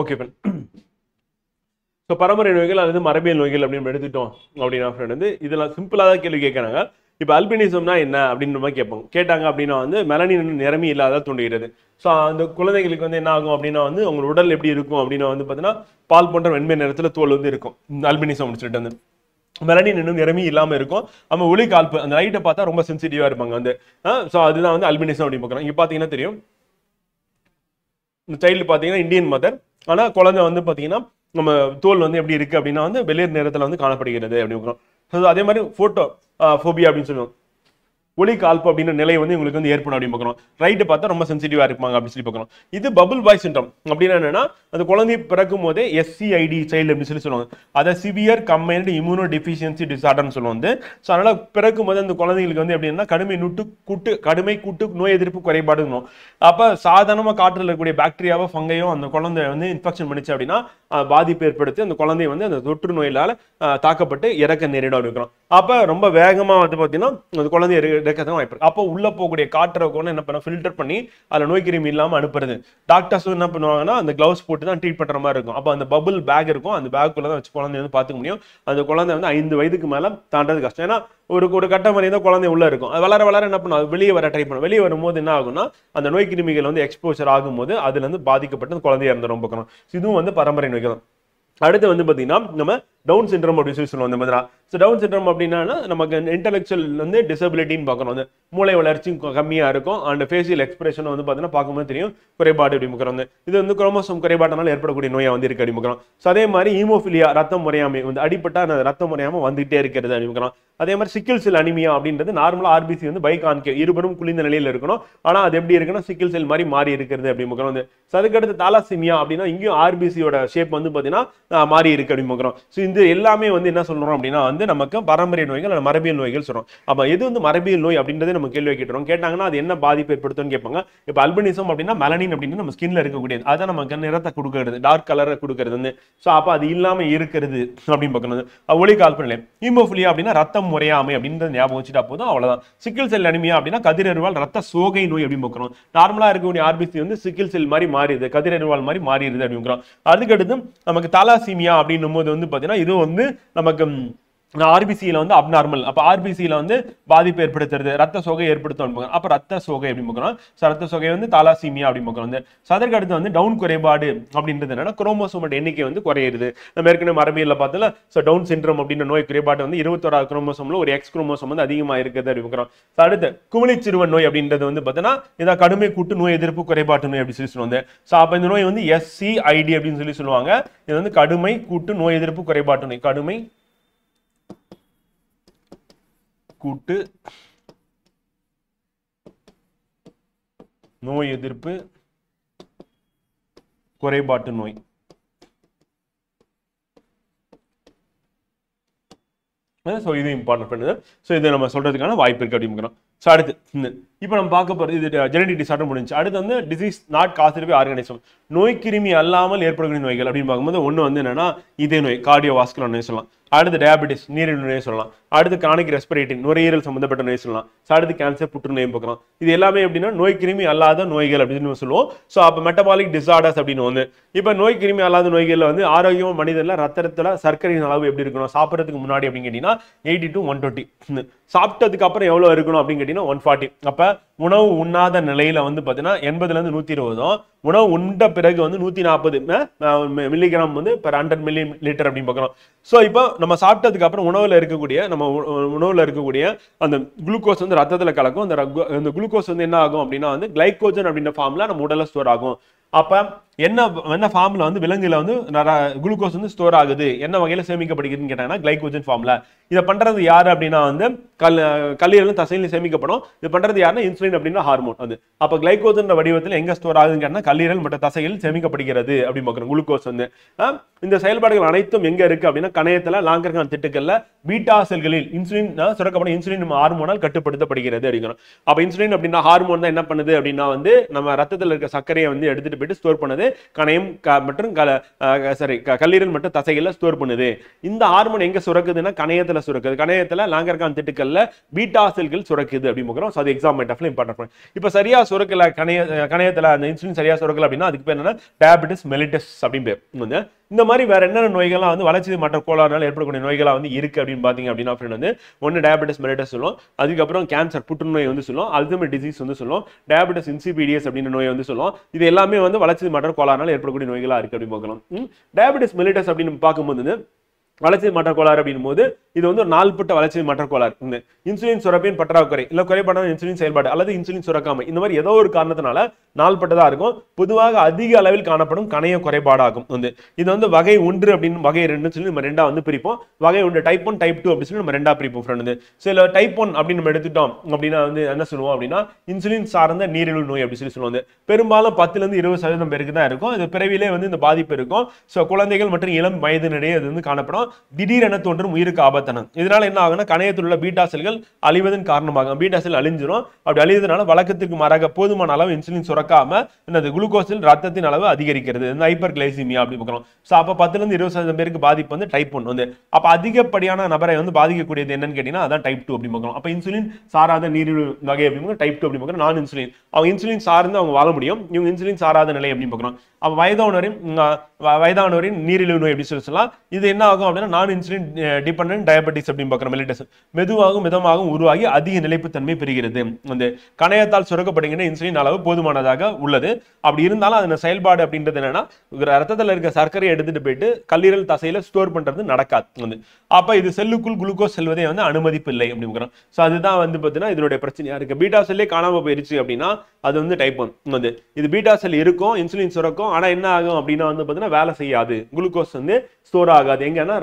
Speaker 1: Okay friend. ஸோ பரம்பரை நோய்கள் அல்லது மரபியல் நோய்கள் அப்படின்னு எடுத்துட்டோம் அப்படின்னா ஃப்ரெண்ட் வந்து இதெல்லாம் சிம்பிளாக தான் கேள்வி கேட்குறாங்க. இப்போ அல்பினிசம்னா என்ன அப்படின்ற மாதிரி கேட்டாங்க அப்படின்னா வந்து மெலனின் நிறமி இல்லாத தூண்டுகிறது. ஸோ அந்த குழந்தைகளுக்கு வந்து என்ன ஆகும் அப்படின்னா வந்து அவங்க உடல் எப்படி இருக்கும் அப்படின்னா வந்து பார்த்தீங்கன்னா பால் போன்ற வெண்மை நிறத்தில் தோல் வந்து இருக்கும். அல்பினிசம் சொல்லிட்டு வந்து மெலனின் இன்னும் நிறமி இல்லாமல் இருக்கும். நம்ம ஒளி கால்ப்பு அந்த லைட்டை பார்த்தா ரொம்ப சென்சிட்டிவாக இருப்பாங்க வந்து. ஸோ அதுதான் வந்து அல்பினிசம் அப்படின்னு பார்க்குறோம். இங்கே பார்த்தீங்கன்னா தெரியும், இந்த சைல்டு பார்த்தீங்கன்னா இந்தியன் மதர், ஆனால் குழந்தை வந்து பார்த்தீங்கன்னா நம்ம தோல் வந்து எப்படி இருக்கு அப்படின்னா வந்து வெளிர் நேரத்தில் வந்து காணப்படுகிறது அப்படின்னு. அதே மாதிரி போட்டோ ஃபோபியா அப்படின்னு சொல்லுவோம், ஒளி கால்ப்பு அப்படின்ற நிலை வந்து உங்களுக்கு வந்து ஏற்படும் அப்படின்னு பார்க்குறோம். ரைட்டு பார்த்தா ரொம்ப சென்சிட்டிவா இருப்பாங்க அப்படின்னு சொல்லி பார்க்குறோம். இது பபுள் பாய் சிண்ட்ரம் அப்படின்னா என்னன்னா அந்த குழந்தை பிறக்கும் போதே SCID சைல்டு அப்படின்னு சொல்லி சொல்லுவாங்க. அதை சிவியர் கம்பைன்டு இம்யூனோ டெஃபிஷியன்சி டிசார்டர்னு சொல்லுவாங்க. ஸோ அதனால பிறக்கும் போது அந்த குழந்தைங்களுக்கு வந்து எப்படின்னா கடுமை கூட்டு நோய் எதிர்ப்பு குறைபாடுங்கணும். அப்போ சாதாரணமாக காற்றில் இருக்கக்கூடிய பாக்டீரியாவோ ஃபங்கையோ அந்த குழந்தை வந்து இன்ஃபெக்ஷன் பண்ணிச்சு அப்படின்னா பாதிப்பு ஏற்படுத்தி அந்த குழந்தை வந்து அந்த தொற்று நோயிலால் தாக்கப்பட்டு இறக்க நேரிடும் இருக்கிறோம். அப்போ ரொம்ப வேகமாக வந்து பார்த்தீங்கன்னா அந்த குழந்தை இறக்கத்தான் வாய்ப்பு இருக்கு. அப்போ உள்ள போகக்கூடிய காற்றை கூட என்ன பண்ண ஃபில்டர் பண்ணி அதில் நோய் கிருமி இல்லாமல் அனுப்புறது. டாக்டர்ஸும் என்ன பண்ணுவாங்கன்னா அந்த கிளவுஸ் போட்டு தான் ட்ரீட் பண்ணுற மாதிரி இருக்கும். அப்போ அந்த பபுள் பேக் இருக்கும், அந்த பேக்குள்ள தான் வச்சு குழந்தை வந்து பார்த்துக்க முடியும். அந்த குழந்தை வந்து 5 வயதுக்கு மேலே தாண்டது கஷ்டம். ஏன்னா ஒரு கட்டம் வரையும் தான் குழந்தை உள்ள இருக்கும். அது வளர என்ன பண்ணும், வெளியே வர ட்ரை பண்ணும். வெளியே வரும்போது என்ன ஆகும்னா அந்த நோய் கிருமிகள் வந்து எக்ஸ்போசர் ஆகும்போது அதுல இருந்து பாதிக்கப்பட்டு அந்த குழந்தைய இறந்துரும் பார்க்கணும். இதுவும் வந்து பரம்பரை நோய்கள். அடுத்து வந்து பார்த்தீங்கன்னா நம்ம டவுன் சிண்ட்ரோம் அப்படின்னு சொல்லி சொல்லுவோம். இந்த மாதிரி ஸோ டவுன் சிண்ட்ரோம் அப்படின்னா நமக்கு இன்டெலெக்சுவல் வந்து டிசபிலிட்டின்னு பார்க்கணும். வந்து மூளை வளர்ச்சி கம்மியாக இருக்கும். அண்ட் ஃபேஷியல் எக்ஸ்பிரஷன் வந்து பார்த்தீங்கன்னா பார்க்கும்போது தெரியும் குறைபாடு அப்படி முக்கிறோம். இது வந்து குரோமோசோம் குறைபாட்டினால ஏற்படக்கூடிய நோயாக வந்து இருக்கு அப்படிமுக்கிறோம். ஸோ அதே மாதிரி ஹீமோஃபிலியா ரத்தம் முறையாமை வந்து அடிப்பட்டா ரத்தம் முறையாமல் வந்துகிட்டே இருக்கிறது அப்படிமுக்கிறோம். அதே மாதிரி சிக்கிள் செல் அனிமியா அப்படின்றது நார்மலாக RBC வந்து பைகான்கேவ் இருபடும் குளிர்ந்த நிலையில் இருக்கணும். ஆனால் அது எப்படி இருக்குன்னா சிக்கிள் செல் மாதிரி மாறி இருக்கிறது அப்படிமுக்கிறோம். வந்து ஸோ அதுக்கடுத்து தாலாசிமியா அப்படின்னா இங்கேயும் RBCயோட ஷேப் வந்து பார்த்தீங்கன்னா மாறி இருக்கு அப்படிமுக்கிறோம். ஸோ இந்த எல்லாமே வந்து என்ன சொல்றோம் அப்படின்னா வந்து நமக்கு பரம்பரை நோய்கள் மரபியல் நோய்கள் சொல்றோம். அப்ப எது வந்து மரபியல் நோய் அப்படின்றத நம்ம கேள்வி கேட்டுறோம். கேட்டாங்கன்னா அது என்ன பாதிப்பு ஏற்படுத்தும்னு கேட்பாங்க. இப்போ அல்பினிசம் அப்படின்னா மெலனின் அப்படின்னு நம்ம ஸ்கின்ல இருக்கக்கூடியது, அதான் நமக்கு நிறத்தை கொடுக்கிறது, டார்க் கலரை கொடுக்கிறது வந்து. ஸோ அப்போ அது இல்லாம இருக்கிறது அப்படின்னு பார்க்கணும். ஒளி கால்ப்பு நிலை. ஹீமோஃபிலியா அப்படின்னா ரத்தம் முறையாமை அப்படின்றத ஞாபகம் வச்சுட்டா போதும், அவ்வளவுதான். சிக்கிள் செல் அனிமியா அப்படின்னா கதிரறிவால் ரத்த சோகை நோய் அப்படின்னு பார்க்கணும். நார்மலா இருக்கக்கூடிய RBC வந்து சிக்கிள் செல் மாதிரி மாறிடுது, கதிரறிவால் மாதிரி மாறிடுது அப்படிங்கிறோம். அதுக்கடுத்து நமக்கு தாலாசிமியா அப்படின்னும் போது வந்து பார்த்தீங்கன்னா இது வந்து நமக்கு RBCல வந்து அப்நார்மல். அப்ப RBCல வந்து பாதிப்பு ஏற்படுத்துறது, ரத்த சோகை ஏற்படுத்தும். அப்ப ரத்த சோகை அப்படி பார்க்கிறோம். ரத்த சோகை வந்து தாலாசிமியா அப்படி பார்க்கிறோம். அதற்கு அடுத்து வந்து டவுன் குறைபாடு அப்படின்றது என்னன்னா குரோமோசோமோட எண்ணிக்கை வந்து குறையுது. நம்ம ஏற்கனவே மரபியல்ல பார்த்தல டவுன் சிண்ட்ரோம் அப்படின்ற நோய் குறைபாடு வந்து 21வது குரோமோசோம்ல ஒரு X குரோமோசோம் வந்து அதிகமா இருக்குது அப்படி பார்க்கிறோம். அடுத்து குமிழிச்சிறுவன் நோய் அப்படின்றது வந்து பார்த்தீங்கன்னா இதை கடுமை கூட்டு நோய் எதிர்ப்பு குறைபாட்டு நோய் அப்படி சொல்லி சொல்லுவாங்க. அப்ப இந்த நோய் வந்து SCID அப்படின்னு சொல்லி சொல்லுவாங்க. இது வந்து கடுமை கூட்டு நோய் எதிர்ப்பு குறைபாட்டு நோய், கடுமை கூட்டு நோய் எதிர்ப்பு குறைபாட்டு நோய். இது இம்பார்ட்டன்ட் பண்ணுது. இதை நம்ம சொல்றதுக்கான வாய்ப்பு இருக்கு அப்படிங்கிறோம். அடுத்து இப்போ நம்ம பார்க்க போறது இது ஜெனடிக் டிசார்டர் முடிஞ்சு. அடுத்து வந்து disease not caused by organism, நோய் கிருமி அல்லாமல் ஏற்படக்கூடிய நோய்கள் அப்படின்னு பார்க்கும்போது ஒன்று வந்து என்னன்னா இதய நோய், கார்டியோவாஸ்குலர் நோய் சொல்லலாம். அடுத்து டயபிட்டிஸ், நீரிழிவு நோய் சொல்லலாம். அடுத்து கானிக் ரெஸ்பிரேட்டரி, நுரையீரல் சம்பந்தப்பட்ட நோய் சொல்லலாம். அடுத்து கேன்சர், புற்றுநோய் பார்க்கலாம். இது எல்லாமே எப்படின்னா நோய் கிருமி அல்லாத நோய்கள் அப்படின்னு சொல்லுவோம். அப்போ மெட்டபாலிக் டிசார்டர்ஸ் அப்படின்னு வந்து இப்போ நோய் கிருமி அல்லாத நோய்கள் வந்து ஆரோக்கியம் மனிதர்ல ரத்தத்துல சர்க்கரையின் அளவு எப்படி இருக்கணும் சாப்பிட்றதுக்கு முன்னாடி அப்படின்னு கேட்டீங்கன்னா 80 to 120, சாப்பிட்டதுக்கு அப்புறம் எவ்வளவு இருக்கணும் அப்படின்னு கேட்டீங்கன்னா 140. அப்ப உணவு உண்ணாத நிலையில வந்து பாத்தீங்கன்னா 80ல இருந்து 120, உணவு உண்ட பிறகு வந்து 140 மில்லிகிராம் வந்து per 100 மில்லி லிட்டர் அப்படின்னு பார்க்கணும். ஸோ இப்போ நம்ம சாப்பிட்டதுக்கு அப்புறம் உணவுல இருக்கக்கூடிய அந்த குளுக்கோஸ் வந்து ரத்தத்துல கலக்கும். அந்த குளுக்கோஸ் வந்து என்ன ஆகும் அப்படின்னா வந்து கிளைகோஜன் அப்படின்ற ஃபார்ம்ல நம்ம உடல்ல ஸ்டோர் ஆகும். அப்ப என்ன ஃபார்ம்ல வந்து விலங்குல வந்து குளுக்கோஸ் வந்து ஸ்டோர் ஆகுது, என்ன வகையில சேமிக்கப்படுகிறதுன்னு கேட்டாங்கன்னா கிளைகோஜன் ஃபார்ம்ல. இதை பண்றது யாரு அப்படின்னா வந்து கல்லீரலும் தசையிலும் சேமிக்கப்படும். இது பண்றது யாருன்னா இன்சுலின் அப்படின்னா ஹார்மோன். அது அப்ப கிளைகோஜன் வடிவத்தில் எங்க ஸ்டோர் ஆகுதுன்னு கேட்டா கல்லீரல் மற்றும் தசையில் சேமிக்கப்படுகிறது அப்படின்னு பார்க்கணும். குளுக்கோஸ் வந்து இந்த செயல்பாடுகள் அனைத்தும் எங்க இருக்கு அப்படின்னா கணையத்துல லாங்கர்கான் திட்டுக்கள்ல பீட்டா செல்களில் இன்சுலின் சுரக்கப்படும் இன்சுலின் ஹார்மோனால் கட்டுப்படுத்தப்படுகிறது அப்படிங்கிறோம். அப்ப இன்சுலின் அப்படின்னா ஹார்மோன் தான் என்ன பண்ணுது அப்படின்னா வந்து நம்ம ரத்தத்தில் இருக்க சர்க்கரையை வந்து எடுத்துட்டு போயிட்டு ஸ்டோர் பண்ணுது, கணையம் மற்றும் கல்லீரல் மற்றும் தசைகள்ல ஸ்டோர் பண்ணுது. இந்த ஹார்மோன் எங்க சுரக்குதுன்னா கணையத்துல சுரக்குது. கணையத்துல லாங்கர்கான் திட்டுக்கள்ல பீட்டா செல்கள் சுரக்குது அப்படின்னு பார்க்கிறோம். அது எக்ஸாம் இம்பார்ட்டன்ட். இம்பார்ட்டன்ட். இப்போ சரியா சுரக்கல கணையத்துல அந்த இன்சுலின் சரியா சுரக்கல அப்படின்னா அதுக்கு பேர் என்னன்னா டயபெட்டிஸ் மெலிட்டஸ் அப்படின்னு பேர். இந்த மாதிரி வேற என்னென்ன நோய்கள்லாம் வந்து வளர்ச்சி மாற்ற கோளாறுனால ஏற்படக்கூடிய நோய்களா வந்து இருக்கு அப்படின்னு பாத்தீங்க அப்படின்னா வந்து ஒன்னு டயபெட்டிஸ் மெலிட்டஸ் சொல்லுவோம், அதுக்கப்புறம் கேன்சர் புற்றுநோய் வந்து சொல்லுவோம், அல்சைமர் டிசீஸ் வந்து சொல்லுவோம், டயபெட்டிஸ் இன்சிபிடியஸ் அப்படின்னு நோய் வந்து சொல்லுவோம். இது எல்லாமே வந்து வளர்ச்சி மாற்ற கோளாறுனால ஏற்படக்கூடிய நோய்களா இருக்கு அப்படின்னு பார்க்கலாம். டயபெட்டிஸ் மெலிட்டஸ் அப்படின்னு பார்க்கும்போது வளர்ச்சி மாற்ற கோளாறு அப்படின் போது இது வந்து ஒரு நாள்பட்ட வளர்ச்சி மாற்ற கோளாறு. இன்சுலின் சுரப்பின் பற்றாக்குறை இல்ல குறைபாடான இன்சுலின் செயல்பாடு அல்லது இன்சுலின் சுரக்காமை இந்த மாதிரி ஏதோ ஒரு காரணத்தினால நாள்பட்டதா இருக்கும். பொதுவாக அதிக அளவில் காணப்படும் கணைய குறைபாடாகும். இது வந்து வகை 1 அப்படின்னு வகை 2 சொல்லி நம்ம ரெண்டா வந்து பிரிப்போம். வகை 1 டைப் 1 டைப் 2 அப்படின்னு சொல்லி நம்ம ரெண்டா பிரிப்போம் ஃப்ரெண்ட். சில டைப் 1 அப்படின்னு நம்ம எடுத்துட்டோம் அப்படின்னா வந்து என்ன சொல்லுவோம் அப்படின்னா இன்சுலின் சார்ந்த நீரிழிவு நோய் அப்படின்னு சொல்லி சொல்லுவாங்க. பெரும்பாலும் 10 ல இருந்து 20% பேருக்கு தான் இருக்கும். இது பிறவிலே வந்து இந்த பாதிப்பு இருக்கும். ஸோ குழந்தைகள் மற்றும் இளம் வயதினிடையே அது வந்து காணப்படும். திடீரென தோன்றும் உயிருக்கு ஆபத்தான. இதனால என்ன ஆகும்னா கணையத்தில் உள்ள பீட்டா செல்கள் அழிவதன் காரணமாக பீட்டா செல் அழிஞ்சிரும். அப்படி அழிவதனால வழக்கத்துக்கு மாறாக போதுமான அளவு இன்சுலின் சுரக்காம இந்த குளுக்கோஸில் ரத்தத்தின் அளவு அதிகரிக்கிறது. இந்த ஹைப்பர் கிளைசிமியா அப்படி பார்க்கலாம். ஸோ அப்போ 10 ல இருந்து 20% பேருக்கு பாதிப்பு வந்து டைப் 1 வந்து. அப்போ அதிகப்படியான நபரை வந்து பாதிக்கக்கூடியது என்னன்னு கேட்டீங்கன்னா அதான் டைப் 2 அப்படி பார்க்கலாம். அப்போ இன்சுலின் சாராத நீரிழிவு வகை அப்படின்னு டைப் 2 அப்படி பார்க்கலாம். நான் இன்சுலின் அவங்க இன்சுலின் சார்ந்து அவங்க வாழ முடியும், இவங்க இன்சுலின் சாராத நிலை அப்படின்னு பார்க்கலாம். அப்போ வயதானவரின் நீரிழிவு நோய் எப்படி சொல்லலாம். இது என்ன ஆகும் அப்படின்னா நான் இன்சுலின் டிபெண்டன்ட் டயபெட்டிஸ் அப்படின்னு பார்க்குறோம். மெலிட்டஸ் மெதுவாகவும் மிதமாகவும் உருவாகி அதிக நிலைப்புத்தன்மை பெறுகிறது. அந்த கணையத்தால் சுரக்கப்படுகின்ற இன்சுலின் அளவு போதுமானதாக உள்ளது. அப்படி இருந்தாலும் அதன் செயல்பாடு அப்படின்றது என்னன்னா ரத்தத்தில் இருக்க சர்க்கரையை எடுத்துட்டு போயிட்டு கல்லீரல் தசையில ஸ்டோர் பண்றது நடக்காது. அப்ப இது செல்லுக்குள் குளுக்கோஸ் செல்வதை வந்து அனுமதிப்பு இல்லை அப்படிங்கிறோம். ஸோ அதுதான் வந்து பார்த்தீங்கன்னா இதனுடைய பிரச்சனையா இருக்கு. பீட்டா செல்லே காணாம போயிருச்சு அப்படின்னா அது வந்து டைப் 1 வந்து. இது பீட்டா செல் இருக்கும், இன்சுலின் சுரக்கும், ஆனா என்ன ஆகும் அப்படின்னா வந்து பார்த்தீங்கன்னா வேலை செய்யாது, குளுக்கோஸ் வந்து ஸ்டோர் ஆகாது எங்கன்னா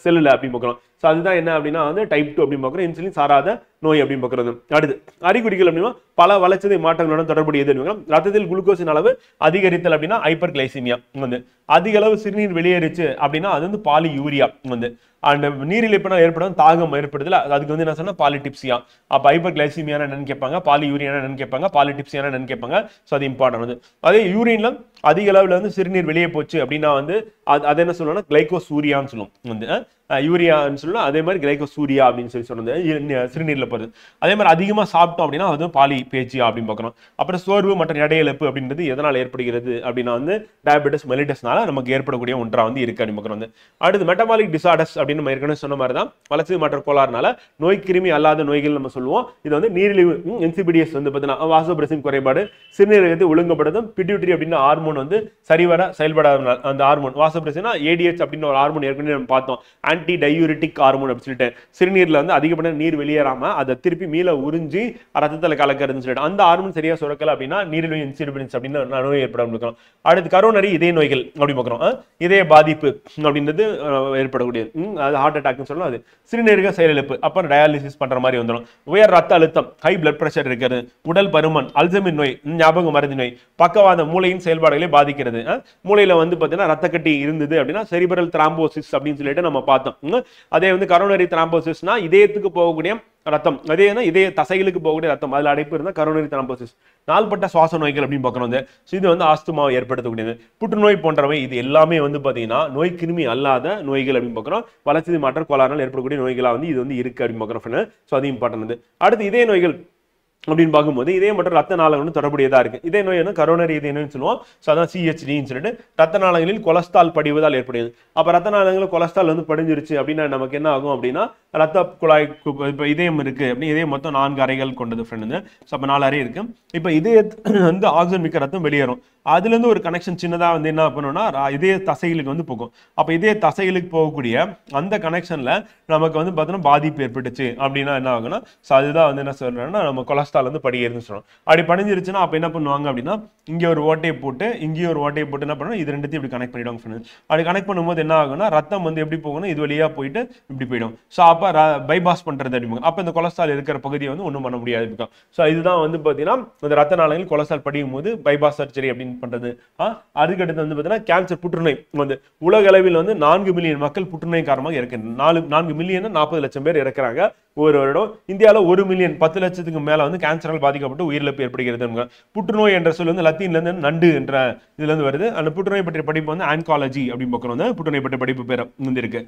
Speaker 1: செல்லுல அப்படி பார்க்கிறோம். ஸோ அதுதான் என்ன அப்படின்னா வந்து டைப் 2 அப்படின்னு பார்க்குறோம், இன்சுலின் சாராத நோய் அப்படின்னு பார்க்குறது. அடுத்து அறிகுறிகள் அப்படின்னா பல வளர்ச்சிதை மாற்றங்களுடன் தொடர்புடையது. ரத்தத்தில் குளுக்கோஸின் அளவு அதிகரித்தல் அப்படின்னா ஹைப்பர் கிளைசிமியா வந்து. அதிக அளவு சிறுநீர் வெளியேறிச்சு அப்படின்னா அது வந்து பாலி யூரியா வந்து. அண்ட் நீரிழிப்பினால் ஏற்படும் தாகம் ஏற்படுதுல அதுக்கு வந்து என்ன சொன்னா பாலிடிப்சியா. அப்போ ஹைப்பர் கிளைசிமியான என்னன்னு கேட்பாங்க, பாலி யூரியா என்னன்னு கேட்பாங்க, பாலிடிப்சியான என்னன்னு கேட்பாங்க. ஸோ அது இம்பார்ட்டன்ட் வந்து. அதே யூரின்ல அதிக அளவில் வந்து சிறுநீர் வெளியே போச்சு அப்படின்னா வந்து அது என்ன சொல்லணும்னா கிளைகோசூரியான்னு சொல்லுவோம் வந்து. யூரியான்னு சொல்லலாம், அதே மாதிரி கிளைகோசூரியா அப்படின்னு சொல்லி சொல்றது சிறுநீர்ல போறது. அதே மாதிரி அதிகமாக சாப்பிட்டோம் அப்படின்னா அது பாலி பேச்சியா அப்படின்னு பார்க்கணும். அப்புறம் சோர்வு மற்றும் எடை இழப்பு அப்படின்றது எதனால் ஏற்படுகிறது அப்படின்னா வந்து டயபெட்டிஸ் மெலிட்டஸ்னால நமக்கு ஏற்படக்கூடிய ஒன்றா வந்து இருக்கு அப்படின்னு பார்க்கணும் வந்து. அடுத்து மெட்டபாலிக் டிசார்டர்ஸ் அப்படின்னு நம்ம ஏற்கனவே சொன்ன மாதிரி தான் வளர்ச்சி மாற்ற கோளாறுனால நோய் கிருமி அல்லாத நோய்கள் நம்ம சொல்லுவோம். இது வந்து நீரிழிவு இன்சிபிடியஸ் வந்து பார்த்தீங்கன்னா வாசோபிரசின் குறைபாடு, சிறுநீரகத்தை ஒழுங்குபடுத்தும் பிட்யூட்டரி அப்படின்னு ஹார்மோன் வந்து சரிவர செயல்படாத அந்த ஹார்மோன் வாசோபிரசினா ஏடிஎச் அப்படின்னு ஒரு ஹார்மோன் ஏற்கனவே நம்ம பார்த்தோம். ஆன்டி டயூரிட்டிக் ஹார்மோன் அப்படின்னு சொல்லிட்டு சிறுநீர்ல வந்து அதிகப்படியான நீர் வெளியேறாம அதை திருப்பி மீள உறிஞ்சி ரத்தத்தில் கலக்கிறதுன்னு சொல்லிட்டு அந்த ஹார்மோன் சரியா சுரக்கல அப்படின்னா நீரிழிவு இன்சிபிடியன்ஸ் அப்படின்னு நோய் ஏற்படும். அடுத்து கரோனரி இதய நோய்கள் அப்படி பார்க்குறோம். இதய பாதிப்பு அப்படின்றது ஏற்படக்கூடியது. அது ஹார்ட் அட்டாக்னு சொல்லலாம். அது சிறுநீரக செயலிழப்பு, அப்புறம் டயாலிசிஸ் பண்ற மாதிரி வந்துடும். உயர் ரத்த அழுத்தம், ஹை பிளட் பிரஷர் இருக்கிறது, உடல் பருமன், அல்சைமர் நோய், ஞாபக மறதி நோய், பக்கவாதம், மூளையின் செயல்பாடுகளை பாதிக்கிறது. மூளையில வந்து பார்த்தீங்கன்னா ரத்த கட்டி இருந்தது அப்படின்னா செரிபரல் த்ராம்போசிஸ் அப்படின்னு சொல்லிட்டு நம்ம பார்த்தோம். அதே வந்து கரோனரி த்ராம்போசிஸ்னா இதயத்துக்கு போகக்கூடிய ரத்தம், அதே இதய தசைகளுக்கு போகக்கூடிய ரத்தம் அதுல அடைப்பு இருந்தால் கரோனரி த்ராம்போசிஸ். நாள்பட்ட சுவாச நோய்கள் அப்படின்னு பார்க்கணும். இது வந்து ஆஸ்துமாவை ஏற்படுத்தக்கூடியது, புற்றுநோய் போன்றவை. இது எல்லாமே வந்து பார்த்தீங்கன்னா நோய் கிருமி அல்லாத நோய்கள் அப்படின்னு பார்க்குறோம். வளர்ச்சி மாற்ற கோளாறுனால் ஏற்படக்கூடிய நோய்களா வந்து இது வந்து இருக்கு அப்படின்னு பார்க்குறோம். ஸோ அது இம்பார்ட்டன்ட். அடுத்து இதய நோய்கள் அப்படின்னு பார்க்கும்போது இதே மற்றும் ரத்த நாளங்கள் தொடர்புடையதா இருக்கு. இதே நோய் வந்து கரோனரி இதய நோய்னு சொல்லுவோம். ஸோ அதான் சிஹெச்டின்னு சொல்லிட்டு ரத்த நாளங்களில் கொலஸ்ட்ரால் படிவதால் ஏற்படுது. அப்போ ரத்த நாளங்களில் கொலஸ்ட்ரால் வந்து படிஞ்சிருச்சு அப்படின்னா நமக்கு என்ன ஆகும் அப்படின்னா ரத்த குழாய் இப்போ இதயம் இருக்கு அப்படின்னு இதயம் மொத்தம் 4 அறைகள் கொண்டது ஃப்ரெண்டு. ஸோ அப்போ 4 அறை இருக்கு. இப்போ இதய வந்து ஆக்சிஜன் மிக்க ரத்தம் வெளியேறும். அதுல இருந்து ஒரு கனெக்ஷன் சின்னதா வந்து என்ன பண்ணணும்னா இதய தசைகளுக்கு வந்து போகும். அப்போ இதய தசைகளுக்கு போகக்கூடிய அந்த கனெக்ஷன்ல நமக்கு வந்து பார்த்தோன்னா பாதிப்பு ஏற்பட்டுச்சு அப்படின்னா என்ன ஆகும்னா ஸோ அதுதான் வந்து என்ன சொல்றேன்னா நம்ம கொலஸ்ட்ரால் வந்து படியேறுன்னு சொல்றோம். அப்படி படிஞ்சிருச்சுன்னா அப்போ என்ன பண்ணுவாங்க அப்படின்னா இங்கே ஒரு ஓட்டையை போட்டு இங்கேயும் ஒரு ஓட்டையை போட்டு என்ன பண்ணணும் இது ரெண்டுத்தையும் இப்படி கனெக்ட் பண்ணிடுவாங்க ஃப்ரெண்ட்ஸ். அப்படி கனெக்ட் பண்ணும்போது என்ன ஆகும்னா ரத்தம் வந்து எப்படி போகணும் இது வழியா போயிட்டு இப்படி போயிடும். ஸோ அப்போ பைபாஸ் பண்றது அப்படிங்க. அப்போ இந்த கொலஸ்ட்ரால் இருக்கிற பகுதியை வந்து ஒன்றும் பண்ண முடியாது இருக்கும். ஸோ இதுதான் வந்து பார்த்தீங்கன்னா இந்த ரத்த நாளங்களில் கொலஸ்ட்ரால் படியும் போது பைபாஸ் சர்ஜரி அப்படின்னு பண்றது. அதுக்கடுத்து வந்து பார்த்தீங்கன்னா கேன்சர் புற்றுநோய் வந்து உலக அளவில் வந்து 4 மில்லியன் மக்கள் புற்றுநோய் காரணமாக இறக்குறாங்க. 4 மில்லியன் 40 லட்சம் பேர் இறக்குறாங்க ஒரு வருடம். இந்தியாவில் 1 மில்லியன் 10 லட்சத்துக்கு மேல வந்து கேன்சரால் பாதிக்கப்பட்டு உயிரிழப்பு ஏற்படுகிறது. புற்றுநோய் என்ற சொல் வந்து லத்தீன்ல இருந்து நண்டு என்ற இதுல இருந்து வருது. அந்த புற்றுநோய் பற்றிய படிப்பு வந்து ஆன்காலஜி அப்படின்னு பார்க்குறோம். புற்றுநோய் பற்றிய படிப்பு பேர் வந்து இருக்கு.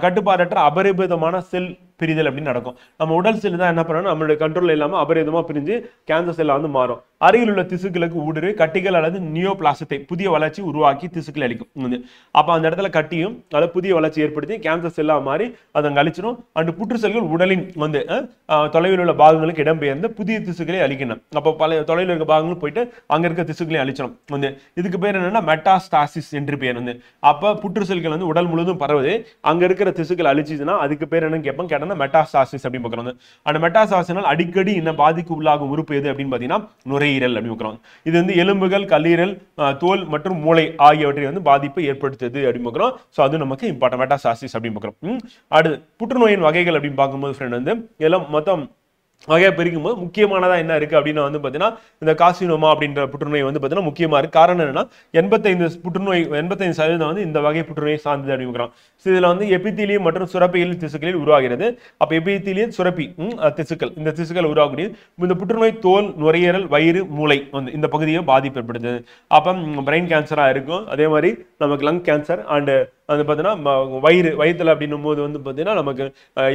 Speaker 1: கட்டுப்பாடற்ற அபரிமிதமான செல் பிரிதல் அப்படின்னு நடக்கும். நம்ம உடல் செல் தான் என்ன பண்ணணும், நம்மளுடைய கண்ட்ரோல் இல்லாமல் அபரிதமாக பிரிஞ்சு கேன்சர் செல்லாக வந்து மாறும். அருகில் உள்ள திசுக்களுக்கு ஊடுருவி கட்டிகள் அல்லது நியோபிளாசத்தை புதிய வளர்ச்சி உருவாக்கி திசுக்களை அளிக்கும். அப்போ அந்த இடத்துல கட்டியும் அதில் புதிய வளர்ச்சி ஏற்படுத்தி கேன்சர் செல்லாக மாறி அதை அங்கே அழிச்சிடும். அண்ட் புற்று செல்கள் உடலின் வந்து தொலைவில் உள்ள பாகங்களுக்கு இடம்பெயர்ந்து புதிய திசுக்களை அழிக்கணும். அப்போ பல தொலைவில் இருக்க பாகங்கள் போயிட்டு அங்கே இருக்க திசுக்களை அழிச்சிடும். இதுக்கு பேர் என்னன்னா மெட்டாஸ்டாசிஸ் என்று பேர். அப்போ புற்று செல்கள் வந்து உடல் முழுவதும் பரவுது, அங்கே இருக்கிற திசுக்கள் அழிச்சுதுன்னா அதுக்கு பேர் என்னன்னு கேட்டோம்னா மெட்டாஸ்டாசிஸ் அப்படின்னு பார்க்குறோம். அந்த மெட்டாஸ்டாசினால் அடிக்கடி என்ன பாதிக்கு உள்ளாகும் உறுப்பு எது அப்படின்னு பார்த்தீங்கன்னா நுரையீரல் அப்படின்னு பார்க்குறோம். இது வந்து எலும்புகள், கல்லீரல், தோல் மற்றும் மூளை ஆகியவற்றை வந்து பாதிப்பை ஏற்படுத்துது அப்படின்னு பார்க்குறோம். ஸோ அது நமக்கு இம்பார்ட்டன் மெட்டாஸ்டாசிஸ் அப்படின்னு பார்க்குறோம். அடுத்து புற்றுநோயின் வகைகள் அப்படின்னு பார்க்கும்போது ஃப்ரெண்ட் வந்து எல்லாம் மொத்தம் வகையாக பிரிக்கும் போது முக்கியமானதா என்ன இருக்கு அப்படின்னு வந்து பார்த்தீங்கன்னா இந்த கார்சினோமா அப்படின்ற புற்றுநோய் வந்து பார்த்தீங்கன்னா முக்கியமா இருக்கு. காரணம் என்னன்னா 85% வந்து இந்த வகை புற்றுநோயை சார்ந்தது அப்படிங்கிறோம். இதுல வந்து எபித்தீலியம் மற்றும் சுரப்பிகள் திசுக்களில் உருவாகிறது. அப்ப எபித்தீலியம் சுரப்பி திசுக்கள், இந்த திசுக்கள் உருவாகக்கூடிய இந்த புற்றுநோய் தோல், நுரையீரல், வயிறு, மூளை வந்து இந்த பகுதியை பாதிப்பு ஏற்படுது. அப்ப பிரெயின் கேன்சரா இருக்கும். அதே மாதிரி நமக்கு லங் கேன்சர் அண்ட் அது பார்த்தீங்கன்னா வயிற்றுல அப்படின்னும் போது வந்து பார்த்தீங்கன்னா நமக்கு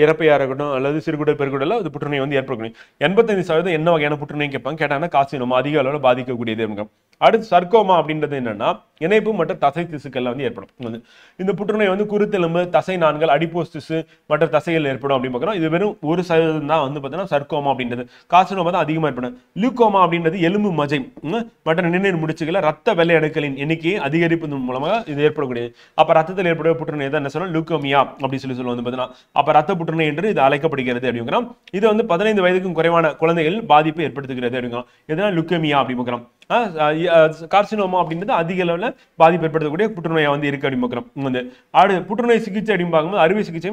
Speaker 1: இறப்பையா இருக்கட்டும் அல்லது சிறுகுடல் பெருகுடல அது புற்றுநோய் வந்து ஏற்படக்கூடிய 85% என்ன வகையான புற்றுநோய் கேட்டாங்கன்னா கார்சினோமா அதிக அளவில் பாதிக்கக்கூடியது. அடுத்து சர்க்கோமா அப்படின்றது என்னன்னா இணைப்பு மற்றும் தசை திசுக்கள்ல வந்து ஏற்படும். இந்த புற்றுநோய் வந்து குருத்தெலும்பு, தசை நான்கள், அடிப்போஸ் திசு மற்ற தசைகள் ஏற்படும் அப்படின்னு பார்க்குறோம். இது வெறும் 1% தான் வந்து பார்த்தீங்கன்னா சர்க்கோமா அப்படின்றது. கார்சினோமா தான் அதிகமாக ஏற்படும். லியூகோமா அப்படின்றது எலும்பு மஜை மற்ற நிணநீர் முடிச்சுகளை ரத்த வெள்ளை அணுக்களின் எண்ணிக்கையை அதிகரிப்பதன் மூலமாக இது ஏற்படக்கூடியது. அப்ப ரத்தத்தில் ஏற்பட புற்றுநோய் தான் என்ன சொல்லணும், லுக்கோமியா அப்படின்னு சொல்லுவோம் வந்து பார்த்தீங்கன்னா. அப்ப ரத்த புற்றுநோய் என்று இது அழைக்கப்படுகிறது அப்படிங்கிறோம். இது வந்து 15 வயதுக்கும் குறைவான குழந்தைகள் பாதிப்பை ஏற்படுத்துகிறது அப்படிங்கிறோம். இதனால் லுக்கோமியா அப்படி பார்க்குறோம். கார்சினோமா அப்படின்றது அதிக அளவில் பாதிப்பு ஏற்படுத்தக்கூடிய புற்றுநோயா வந்து இருக்கு அப்படின்னு பார்க்குறோம். புற்றுநோய் சிகிச்சை அப்படின்னு பார்க்கும்போது அறுவை சிகிச்சை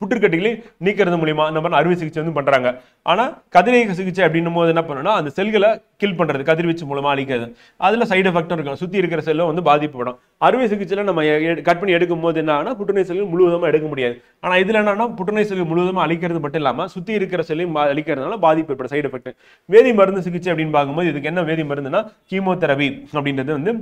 Speaker 1: புற்றுக்கட்டிகளை நீக்கிறது மூலியமா நம்ம அறுவை சிகிச்சை வந்து பண்றாங்க. ஆனா கதிரியக்க சிகிச்சை அப்படின்னும் போது என்ன பண்ணணும்னா அந்த செல்களை கில் பண்றது, கதிர்வீச்சு மூலமா அழிக்கிறது. அதுல சைடு எஃபெக்டும் இருக்கும், சுத்தி இருக்கிற செல்லும் வந்து பாதிக்கப்படும். அறுவை சிகிச்சையில நம்ம கட் பண்ணி எடுக்கும் போது என்ன ஆகுனா புற்றுநோய் செல்கள் முழுவதுமா எடுக்க முடியாது. ஆனா இதுல என்னன்னா புற்றுநோய் செல்கள் முழுவதுமா அழிக்கிறது மட்டும் இல்லாம சுத்தி இருக்கிற செல்லையும் அழிக்கிறதுனால பாதிப்பு ஏற்படும், சைடு எஃபெக்ட். வேதி மருந்து சிகிச்சை அப்படின்னு பார்க்கும்போது இதுக்கு என்ன வேதி மருந்துன்னா கீமோதெரபி அப்படின்றது வந்து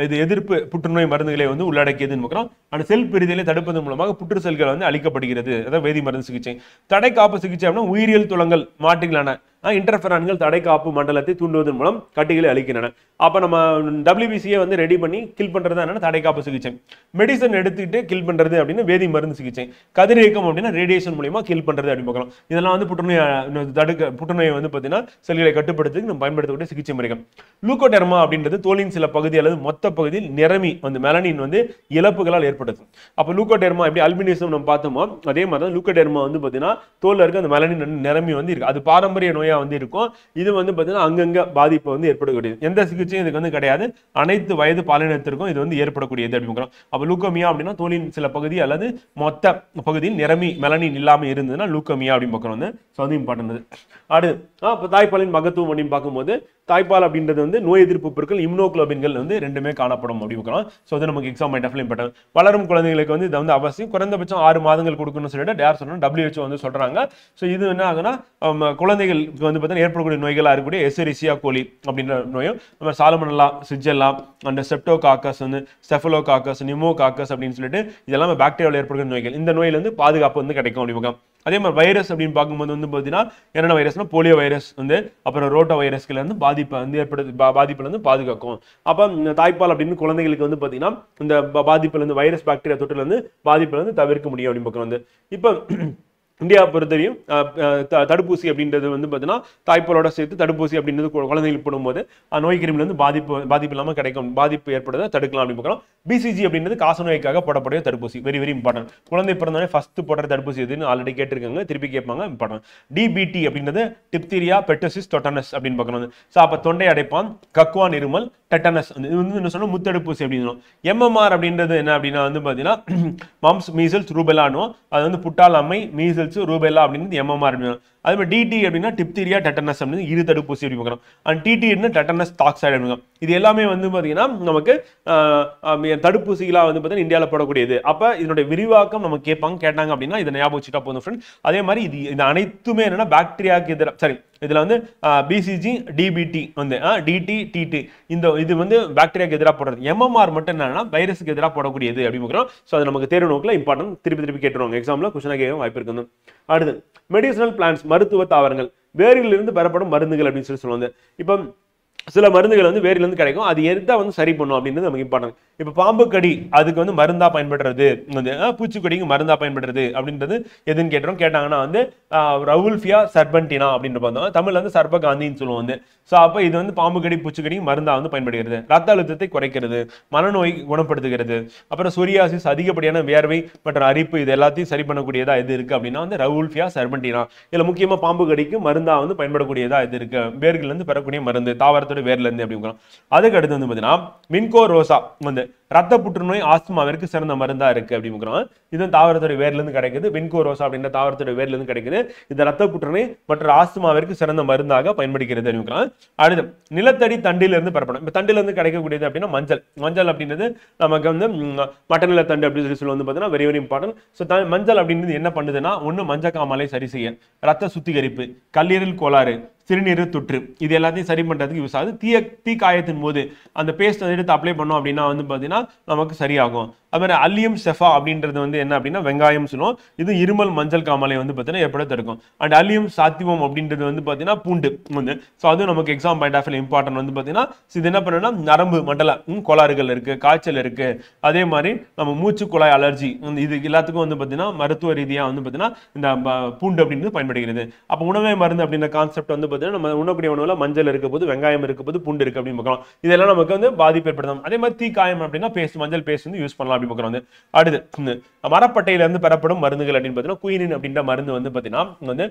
Speaker 1: இது எதிர்ப்பு புற்றுநோய் மருந்துகளை வந்து உள்ளடக்கியதுன்னு பார்க்கிறோம். அந்த செல் பிரிதலை தடுப்பதன் மூலமாக புற்று செல்கள் வந்து அழிக்கப்படுகிறது. அதாவது வேதி மருந்து சிகிச்சை. தடை காப்பு சிகிச்சை அப்படின்னா உயிரியல் துளங்கள் மாற்றிகளான இன்டர்ஃபெரான்கள் தடை காப்பு மண்டலத்தை தூண்டுவதன் மூலம் கட்டிகளை அழிக்கின்றன. அப்ப நம்ம WBCயை வந்து ரெடி பண்ணி கில் பண்றது என்ன தடை காப்பு சிகிச்சை. மெடிசன் எடுத்துக்கிட்டு கில் பண்றது அப்படின்னு வேதி மருந்து சிகிச்சை. கதிரியக்கம் அப்படின்னா ரேடியேஷன் மூலமா கில் பண்றது அப்படின்னு பார்க்கலாம். இதெல்லாம் வந்து புற்றுநோயை வந்து பார்த்தீங்கன்னா செல்களை கட்டுப்படுத்துறதுக்கு நம்ம பயன்படுத்தக்கூடிய சிகிச்சை முறைகள். லூகோடெர்மா அப்படின்றது தோலின் சில பகுதி அல்லது மொத்த பகுதியில் நிறமி வந்து மெலனின் வந்து இழப்புகளால் ஏற்படுது. அப்ப லூகோடெர்மா எப்படி அல்பினிசம் நம்ம பார்த்தோமோ அதே மாதிரி தான் லூகோடெர்மா வந்து பார்த்தீங்கன்னா தோல்ல இருக்க அந்த மெலனின் நிறமி வந்து இருக்கு. அது பாரம்பரிய நோயா வந்து இருக்கும். இது வந்து பார்த்தீங்கன்னா அங்கங்க பாதிப்பு வந்து ஏற்படக்கூடியது. எந்த சிகிச்சையும் இதுக்கு வந்து கிடையாது. அனைத்து வயது பாலினத்திற்கும் இது வந்து ஏற்படக்கூடியது அப்படிங்கிறோம். அப்ப லூக்கோமியா அப்படின்னா தோலின் சில பகுதி அல்லது மொத்த பகுதியில் நிறமி மெலனின் இல்லாம இருந்ததுன்னா லூக்கோமியா அப்படின்னு பார்க்கணும் வந்து. ஸோ அது இம்பார்ட்டன்ட். அடுத்து தாய்ப்பாலின் மகத்துவம் அப்படின்னு பார்க்கும்போது தாய்ப்பால் அப்படின்றது வந்து நோய் எதிர்ப்பு பொருட்கள் இம்யூனோகுளோபின்கள் வந்து ரெண்டுமே காணப்படும் அப்படி பார்க்கலாம். ஸோ அது நமக்கு exam point of view important. வளரும் குழந்தைகளுக்கு வந்து இது வந்து அவசியம். குறைந்தபட்சம் 6 மாதங்கள் கொடுக்கணும்னு சொல்லிட்டு யார் சொன்னா WHO வந்து சொல்றாங்க. ஸோ இது என்ன ஆகுனா குழந்தைகளுக்கு வந்து பார்த்தீங்கன்னா ஏற்படக்கூடிய நோய்களாக இருக்கக்கூடிய எசெரிசியா கோலி அப்படின்ற நோயும் நம்ம சாலமனல்லா, சிஜெல்லா, அந்த செப்டோகாக்கஸ் வந்து ஸ்டெஃபலோகாக்கஸ், நிமோகாக்கஸ் அப்படின்னு சொல்லிட்டு இதெல்லாம் பாக்டீரியாவில் ஏற்படக்கூடிய நோய்கள். இந்த நோயில வந்து பாதுகாப்பு வந்து கிடைக்கும் அப்படி பார்க்கலாம். அதே மாதிரி வைரஸ் அப்படின்னு பார்க்கும்போது வந்து பார்த்தீங்கன்னா என்னென்ன வைரஸ்னா போலியோ வைரஸ் வந்து அப்புறம் ரோட்டோ வைரஸ்கள் வந்து பாதிப்பை வந்து பாதிப்புல இருந்து பாதுகாக்கும். அப்போ தாய்ப்பால் அப்படின்னு குழந்தைகளுக்கு வந்து பார்த்தீங்கன்னா இந்த பாதிப்புல இருந்து வைரஸ் பாக்டீரியா தொற்றுல இருந்து பாதிப்புல இருந்து தவிர்க்க முடியும் அப்படின்னு பார்க்கணும் வந்து. இப்போ இந்தியா பொறுத்தவரையும் தடுப்பூசி அப்படின்றது வந்து பார்த்தீங்கன்னா தாய்ப்பாலோட சேர்த்து தடுப்பூசி அப்படின்றது குழந்தைகளுக்கு போடும்போது நோய் கிருமில இருந்து பாதிப்பு இல்லாமல் கிடைக்கும், பாதிப்பு ஏற்படுறதை தடுக்கலாம் அப்படின்னு பார்க்கலாம். BCG அப்படின்றது காசநோய்க்காக போடக்கூடிய தடுப்பூசி. Very very important. குழந்தை பிறந்தோடனே ஃபர்ஸ்ட் போடுற தடுப்பூசி எதுன்னு ஆல்ரெடி கேட்டிருக்காங்க, திருப்பி கேட்பாங்க, இம்பார்ட்டன்ட். DBT அப்படின்றது டிப்தீரியா, பெர்டூசிஸ், டெட்டனஸ் அப்படின்னு பார்க்கணும். ஸோ அப்போ தொண்டை அடைப்பான், கக்குவான் இருமல், டெட்டனஸ் இது வந்து என்ன சொன்னா முத்தடுப்பூசி அப்படின்னு. MMR அப்படின்றது என்ன அப்படின்னா வந்து பார்த்தீங்கன்னா மம்ஸ், மீசல்ஸ், ரூபெல்லானோ அது வந்து புட்டால் அம்மை, மீசல்ஸ், ரூபெல்லா அப்படின்னு MMR. அதே மாதிரி டிடி அப்படின்னா டிப்தீரியா டெட்டனஸ் அப்படின்னு இரு தடுப்பூசி அப்படி பார்க்குறோம். அண்ட் டிடின்னு டெட்டனஸ் டாக்சைடு அப்படிங்க. இது எல்லாமே வந்து பார்த்தீங்கன்னா நமக்கு தடுப்பூசிகளாக வந்து பார்த்தீங்கன்னா இந்தியாவில் போடக்கூடியது. அப்போ இதனுடைய விரிவாக்கம் நம்ம கேட்டாங்க அப்படின்னா இதை ஞாபகம் வச்சுட்டா போதும் ஃப்ரெண்ட். அதே மாதிரி இது அனைத்துமே என்னன்னா பாக்டீரியாவுக்கு எதிராக சரி இதுல வந்து பிசிஜி டிபிடி வந்து டிடி டிடி இது வந்து பாக்டீரியாவுக்கு எதிராக போடுறது. எம்எம்ஆர் மட்டும் என்னன்னா வைரஸுக்கு எதிராக போடக்கூடியது அப்படின்னு. ஸோ அது நமக்கு தேர்வு நோக்கில் இம்பார்ட்டன்ட் திருப்பி கேட்டுருவாங்க எக்ஸாம்ல கொஸ்டினாக கேட்க வாய்ப்பு இருக்குது. அடுத்து மெடிசனல் பிளான்ஸ் மருத்துவ தாவரங்கள் வேரிலிருந்து பெறப்படும் மருந்துகள் அப்படின்னு சொல்லுவாங்க. இப்போ சில மருந்துகள் வந்து வேரிலிருந்து கிடைக்கும். அது எதா வந்து சரி பண்ணும் அப்படின்றது நமக்கு இம்பார்ட்டன்ட். இப்போ பாம்பு கடி அதுக்கு வந்து மருந்தா பயன்படுறது வந்து பூச்சிக்கடிக்கு மருந்தா பயன்படுறது அப்படின்றது எதுன்னு கேட்டாங்கன்னா வந்து ரவுல்ஃபியா சர்பன்டினா அப்படின்னு பார்த்தோம். தமிழ்ல வந்து சர்பகாந்தின்னு சொல்லுவோம் வந்து. ஸோ அப்போ இது வந்து பாம்பு கடி பூச்சிக்கடி மருந்தா வந்து பயன்படுகிறது. ரத்த அழுத்தத்தை குறைக்கிறது, மனநோய் குணப்படுத்துகிறது, அப்புறம் சொரியாசிஸ் அதிகப்படியான வியர்வை மற்றும் அரிப்பு இது எல்லாத்தையும் சரி பண்ணக்கூடியதா எது இருக்கு அப்படின்னா வந்து ரவுல்ஃபியா சர்பன்டினா. இதுல முக்கியமா பாம்பு கடிக்கு மருந்தா வந்து பயன்படக்கூடியதா இது இருக்கு. வேர்கள் இருந்து பெறக்கூடிய மருந்து தாவரத்தோட வேர்ல இருந்து அப்படி. அதுக்கு அடுத்து வந்து பாத்தீங்கன்னா வின்கோ ரோசா வந்து ரத்த புற்றுநோய் ஆஸ்துமாவிற்கு சிறந்த மருந்தா இருக்கு அப்படின்னு. இது தாவரத்தோட வேர்ல இருந்து கிடைக்குது. வின்கோ ரோசா அப்படின்ற தாவரத்தோட வேர்ல இருந்து கிடைக்குது. இந்த ரத்த புற்றுநோய் மற்றும் ஆஸ்துமாவிற்கு சிறந்த மருந்தாக பயன்படுகிறது அப்படின்னு. அடுத்து நிலத்தடி தண்டிலிருந்து பெறப்படும். இப்ப தண்டில இருந்து கிடைக்கக்கூடியது அப்படின்னா மஞ்சள் அப்படின்றது நமக்கு வந்து மட்டநில தண்டு அப்படின்னு சொல்லி வந்து பாத்தீங்கன்னா வெரி வெரி இம்பார்ட்டன்ட். ஸோ மஞ்சள் அப்படின்றது என்ன பண்ணுதுன்னா ஒண்ணு மஞ்சக்காமலை சரி செய்ய, ரத்த சுத்திகரிப்பு, கல்லீரல் கோளாறு, சிறுநீரக தொற்று இது எல்லாத்தையும் சரி பண்றதுக்கு யூஸ் ஆகுது. தீ காயத்தின் போது அந்த பேஸ்ட் எடுத்து அப்ளை பண்ணோம் அப்படின்னா வந்து பாத்தீங்கன்னா நமக்கு சரியாகும். அது மாதிரி அல்லியம் செஃபா அப்படின்றது வந்து என்ன அப்படின்னா வெங்காயம் சொல்லுவோம். இது இருமல் மஞ்சள் காமலை வந்து பார்த்தீங்கன்னா ஏற்பட தடுக்கும். அண்ட் அல்லியம் சாத்திவம் அப்படின்றது வந்து பார்த்தீங்கன்னா பூண்டு வந்து. ஸோ அது நமக்கு எக்ஸாம் பாயிண்ட் ஆஃப் இம்பார்ட்டன்ட் வந்து பார்த்தீங்கன்னா இது என்ன பண்ணுன்னா நரம்பு மண்டல கோளாறுகள் இருக்கு, காய்ச்சல் இருக்கு, அதே மாதிரி நம்ம மூச்சு குழாய் அலர்ஜி இது எல்லாத்துக்கும் வந்து பார்த்தீங்கன்னா மருத்துவ ரீதியாக வந்து பார்த்தீங்கன்னா இந்த பூண்டு அப்படின்றது பயன்படுகிறது. அப்போ உணவே மருந்து அப்படின்ற கான்செப்ட் வந்து பார்த்தீங்கன்னா நம்ம உண்ணக்கூடிய உணவுல மஞ்சள் இருக்க போது, வெங்காயம் இருக்க போது, பூண்டு இருக்கு அப்படின்னு பார்க்கலாம். இதெல்லாம் நமக்கு வந்து பாதிப்பு ஏற்படுத்தும். அதே மாதிரி தீ காயம் அப்படின்னா பேஸ்ட் மஞ்சள் பேஸ்ட் வந்து யூஸ் பண்ணலாம். அடுத்து மரப்பட்டையில இருந்து பெறப்படும் மருந்துகள் அப்படின்னு பார்த்தீங்கன்னா குயினின் அப்படின்ற மருந்து வந்து பார்த்தீங்கன்னா வந்து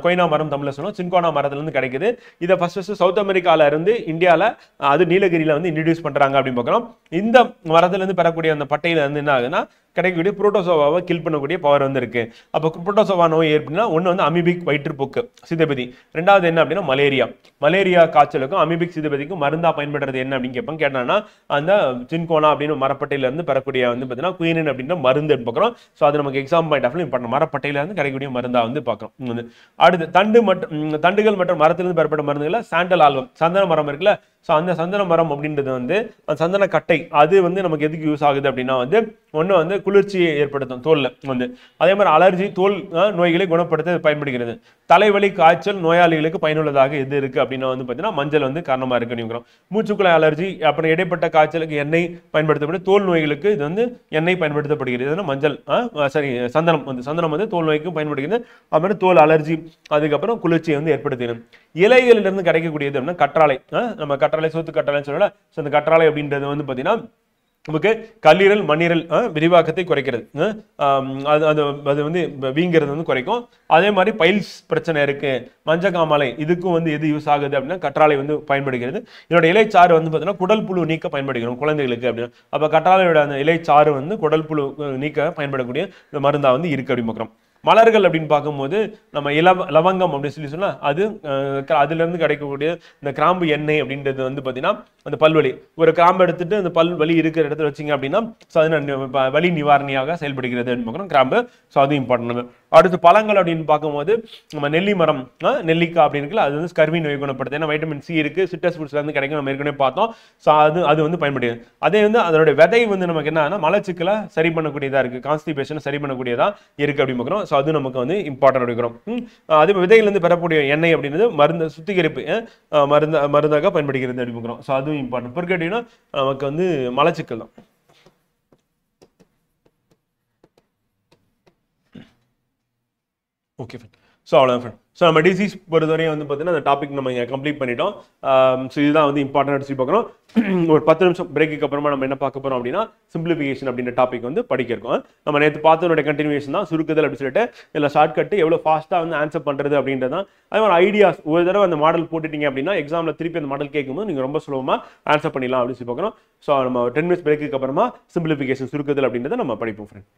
Speaker 1: கொய்னா மரம் தமிழ்ல சொன்னோம். சின்கோனா மரத்துல இருந்து கிடைக்குது. இதை ஃபர்ஸ்ட் சவுத் அமெரிக்கால இருந்து இந்தியால அது நீலகிரியில வந்து இன்ட்ரோடியூஸ் பண்றாங்க அப்படின்னு பார்க்கலாம். இந்த மரத்துல இருந்து பெறக்கூடிய அந்த பட்டையில இருந்து என்ன ஆகுதுன்னா கிடைக்கக்கூடிய புரோட்டோசோவாவை கில் பண்ணக்கூடிய பவர் வந்து இருக்கு. அப்போ புரோட்டோசோவா நோய் ஏற்படுனா ஒன்று வந்து அமீபிக் வயிற்றுப்போக்கு சிதைபதி, ரெண்டாவது என்ன அப்படின்னா மலேரியா காய்ச்சலுக்கும் அமீபிக் சிதைபதிக்கும் மருந்தா பயன்படுறது என்ன அப்படின்னு கேட்டாங்கன்னா அந்த சின்கோனா அப்படின்னு மரப்பட்டையில இருந்து பெறக்கூடிய வந்து பார்த்தீங்கன்னா குயினின் அப்படின்ற மருந்து பார்க்குறோம். ஸோ அது நமக்கு எக்ஸாம் பாயிண்ட் ஆஃப் இம்பார்ட்டன்ட். மரப்பட்டையில இருந்து கிடைக்கக்கூடிய மருந்தா வந்து பார்க்குறோம். அடுத்து தண்டுகள் மற்றும் மரத்திலிருந்து பெறப்பட்ட மருந்துகளை சாண்டல் ஆல்பம் சந்தன மரம் இருக்குல்ல. ஸோ அந்த சந்தன மரம் அப்படின்றது வந்து சந்தன கட்டை அது வந்து நமக்கு எதுக்கு யூஸ் ஆகுது அப்படின்னா வந்து ஒன்று வந்து குளிர்ச்சியை ஏற்படுத்தும் தோல்ல வந்து. அதே மாதிரி அலர்ஜி தோல் நோய்களை குணப்படுத்த பயன்படுகிறது. தலைவலி காய்ச்சல் நோயாளிகளுக்கு பயனுள்ளதாக எது இருக்கு அப்படின்னா வந்து பார்த்தீங்கன்னா மஞ்சள் வந்து காரணமா இருக்கு அப்படிங்கிறோம். மூச்சுக்குழாய் அலர்ஜி அப்புறம் இடைப்பட்ட காய்ச்சலுக்கு எண்ணெய் பயன்படுத்தப்படும். தோல் நோய்களுக்கு இது வந்து எண்ணெய் பயன்படுத்தப்படுகிறது. மஞ்சள் சந்தனம் வந்து தோல் நோய்க்கு பயன்படுகிறது. அப்புறம் தோல் அலர்ஜி அதுக்கப்புறம் குளிர்ச்சியை வந்து ஏற்படுத்துகிறது. இலைகளிலிருந்து கிடைக்கக்கூடியது அப்படின்னா கற்றாழை. நம்ம கற்றாழை சோத்து கற்றாழைன்னு சொல்லல. ஸோ அந்த கற்றாழை அப்படின்றது வந்து பார்த்தீங்கன்னா நமக்கு கல்லீரல் மண்ணீரல் விரிவாக்கத்தை குறைக்கிறது. அது வந்து வீங்கிறது வந்து குறைக்கும். அதே மாதிரி பைல்ஸ் பிரச்சனை இருக்கு, மஞ்சக்காமலை இதுக்கும் வந்து எது யூஸ் ஆகுது அப்படின்னா கற்றாழை வந்து பயன்படுகிறது. இதோட இலைச்சாறு வந்து பார்த்தீங்கன்னா குடல் புழு நீக்க பயன்படுகிறோம் குழந்தைகளுக்கு அப்படின்னா. அப்போ கற்றாழையோட அந்த இலைச்சாறு வந்து குடல் புழு நீக்க பயன்படக்கூடிய இந்த மருந்தா வந்து இருக்கு அப்படின்னு பார்க்குறோம். மலர்கள் அப்படின்னு பார்க்கும்போது நம்ம லவங்கம் அப்படின்னு சொன்னா அது அதுல இருந்து கிடைக்கக்கூடிய இந்த கிராம்பு எண்ணெய் அப்படின்றது வந்து பாத்தீங்கன்னா அந்த பல்வலி ஒரு கிராம்பு எடுத்துட்டு அந்த பல் வலி இருக்கிற இடத்துல வச்சிங்க அப்படின்னா வலி நிவாரணியாக செயல்படுகிறது அப்படின்னு கிராம்பு. ஸோ அது இம்பார்ட்டன்ட். அடுத்து பழங்கள் அப்படின்னு பார்க்கும்போது நம்ம நெல்லி மரம் நெல்லிக்காய் அப்படின்னு இருக்குல்ல அது வந்து ஸ்கர்வி நோய் குணப்படுது. ஏன்னா வைட்டமின் சி இருக்கு, சிட்ரஸ் ஃப்ரூட்ஸ்ல இருந்து கிடைக்கும், நம்ம ஏற்கனவே பார்த்தோம். ஸோ அது வந்து பயன்படுது. அதே வந்து அதோட விதை வந்து நமக்கு என்னன்னா மலச்சிக்கலை சரி பண்ணக்கூடியதா இருக்கு, கான்ஸ்டிபேஷனை சரி பண்ணக்கூடியதா இருக்கு அப்படின்னு பார்க்குறோம். ஸோ அது நமக்கு வந்து இம்பார்ட்டன்ட் எடுக்கிறோம். அதே விதையிலிருந்து பெறக்கூடிய எண்ணெய் அப்படின்றது மருந்து சுத்திகரிப்பு மருந்தாக பயன்படுகிறது அப்படின்னு பார்க்குறோம். ஸோ அதுவும் இம்பார்ட்டன்ட். இப்போ கேட்டீங்கன்னா நமக்கு வந்து மலச்சிக்கல் தான். Okay friend. ஸோ அவ்வளோதான் ஃப்ரெண்ட். ஸோ நம்ம டிசீஸ் பொறுத்தவரையும் வந்து பார்த்தீங்கன்னா அந்த டாபிக் நம்ம இங்கே கம்ப்ளீட் பண்ணிட்டோம். ஸோ இதுதான் வந்து இம்பார்ட்டன்ட் சொல்லி பார்க்குறோம். ஒரு 10 நிமிஷம் பிரேக்கு அப்புறமா நம்ம என்ன பார்க்க போகிறோம் அப்படின்னா சிம்பிளிஃபிகேஷன் அப்படின்ற டாபிக் வந்து படிக்க இருக்கோம். நம்ம நேற்று பார்த்தவனுடைய கண்டினியூஷன் தான் சுருக்குதல் அப்படின்னு சொல்லிட்டு இல்லை ஷார்ட்கட்டு எவ்வளோ ஃபாஸ்ட்டாக வந்து ஆன்சர் பண்ணுறது அப்படின்றது தான். அதே மாதிரி ஐடியாஸ் ஒரு தடவை அந்த மாடல் போட்டுட்டீங்க அப்படின்னா எக்ஸாமில் திருப்பி அந்த மாடல் கேட்கும்போது நீங்கள் ரொம்ப சுலபமாக ஆன்சர் பண்ணிடலாம் அப்படின்னு சொல்லி பார்க்குறோம். ஸோ நம்ம 10 மினிட்ஸ் பிரேக்கு அப்புறமா சிம்பிளிஃபிகேஷன் சுருக்குதல் அப்படின்றத நம்ம படிப்போம் ஃப்ரெண்ட்.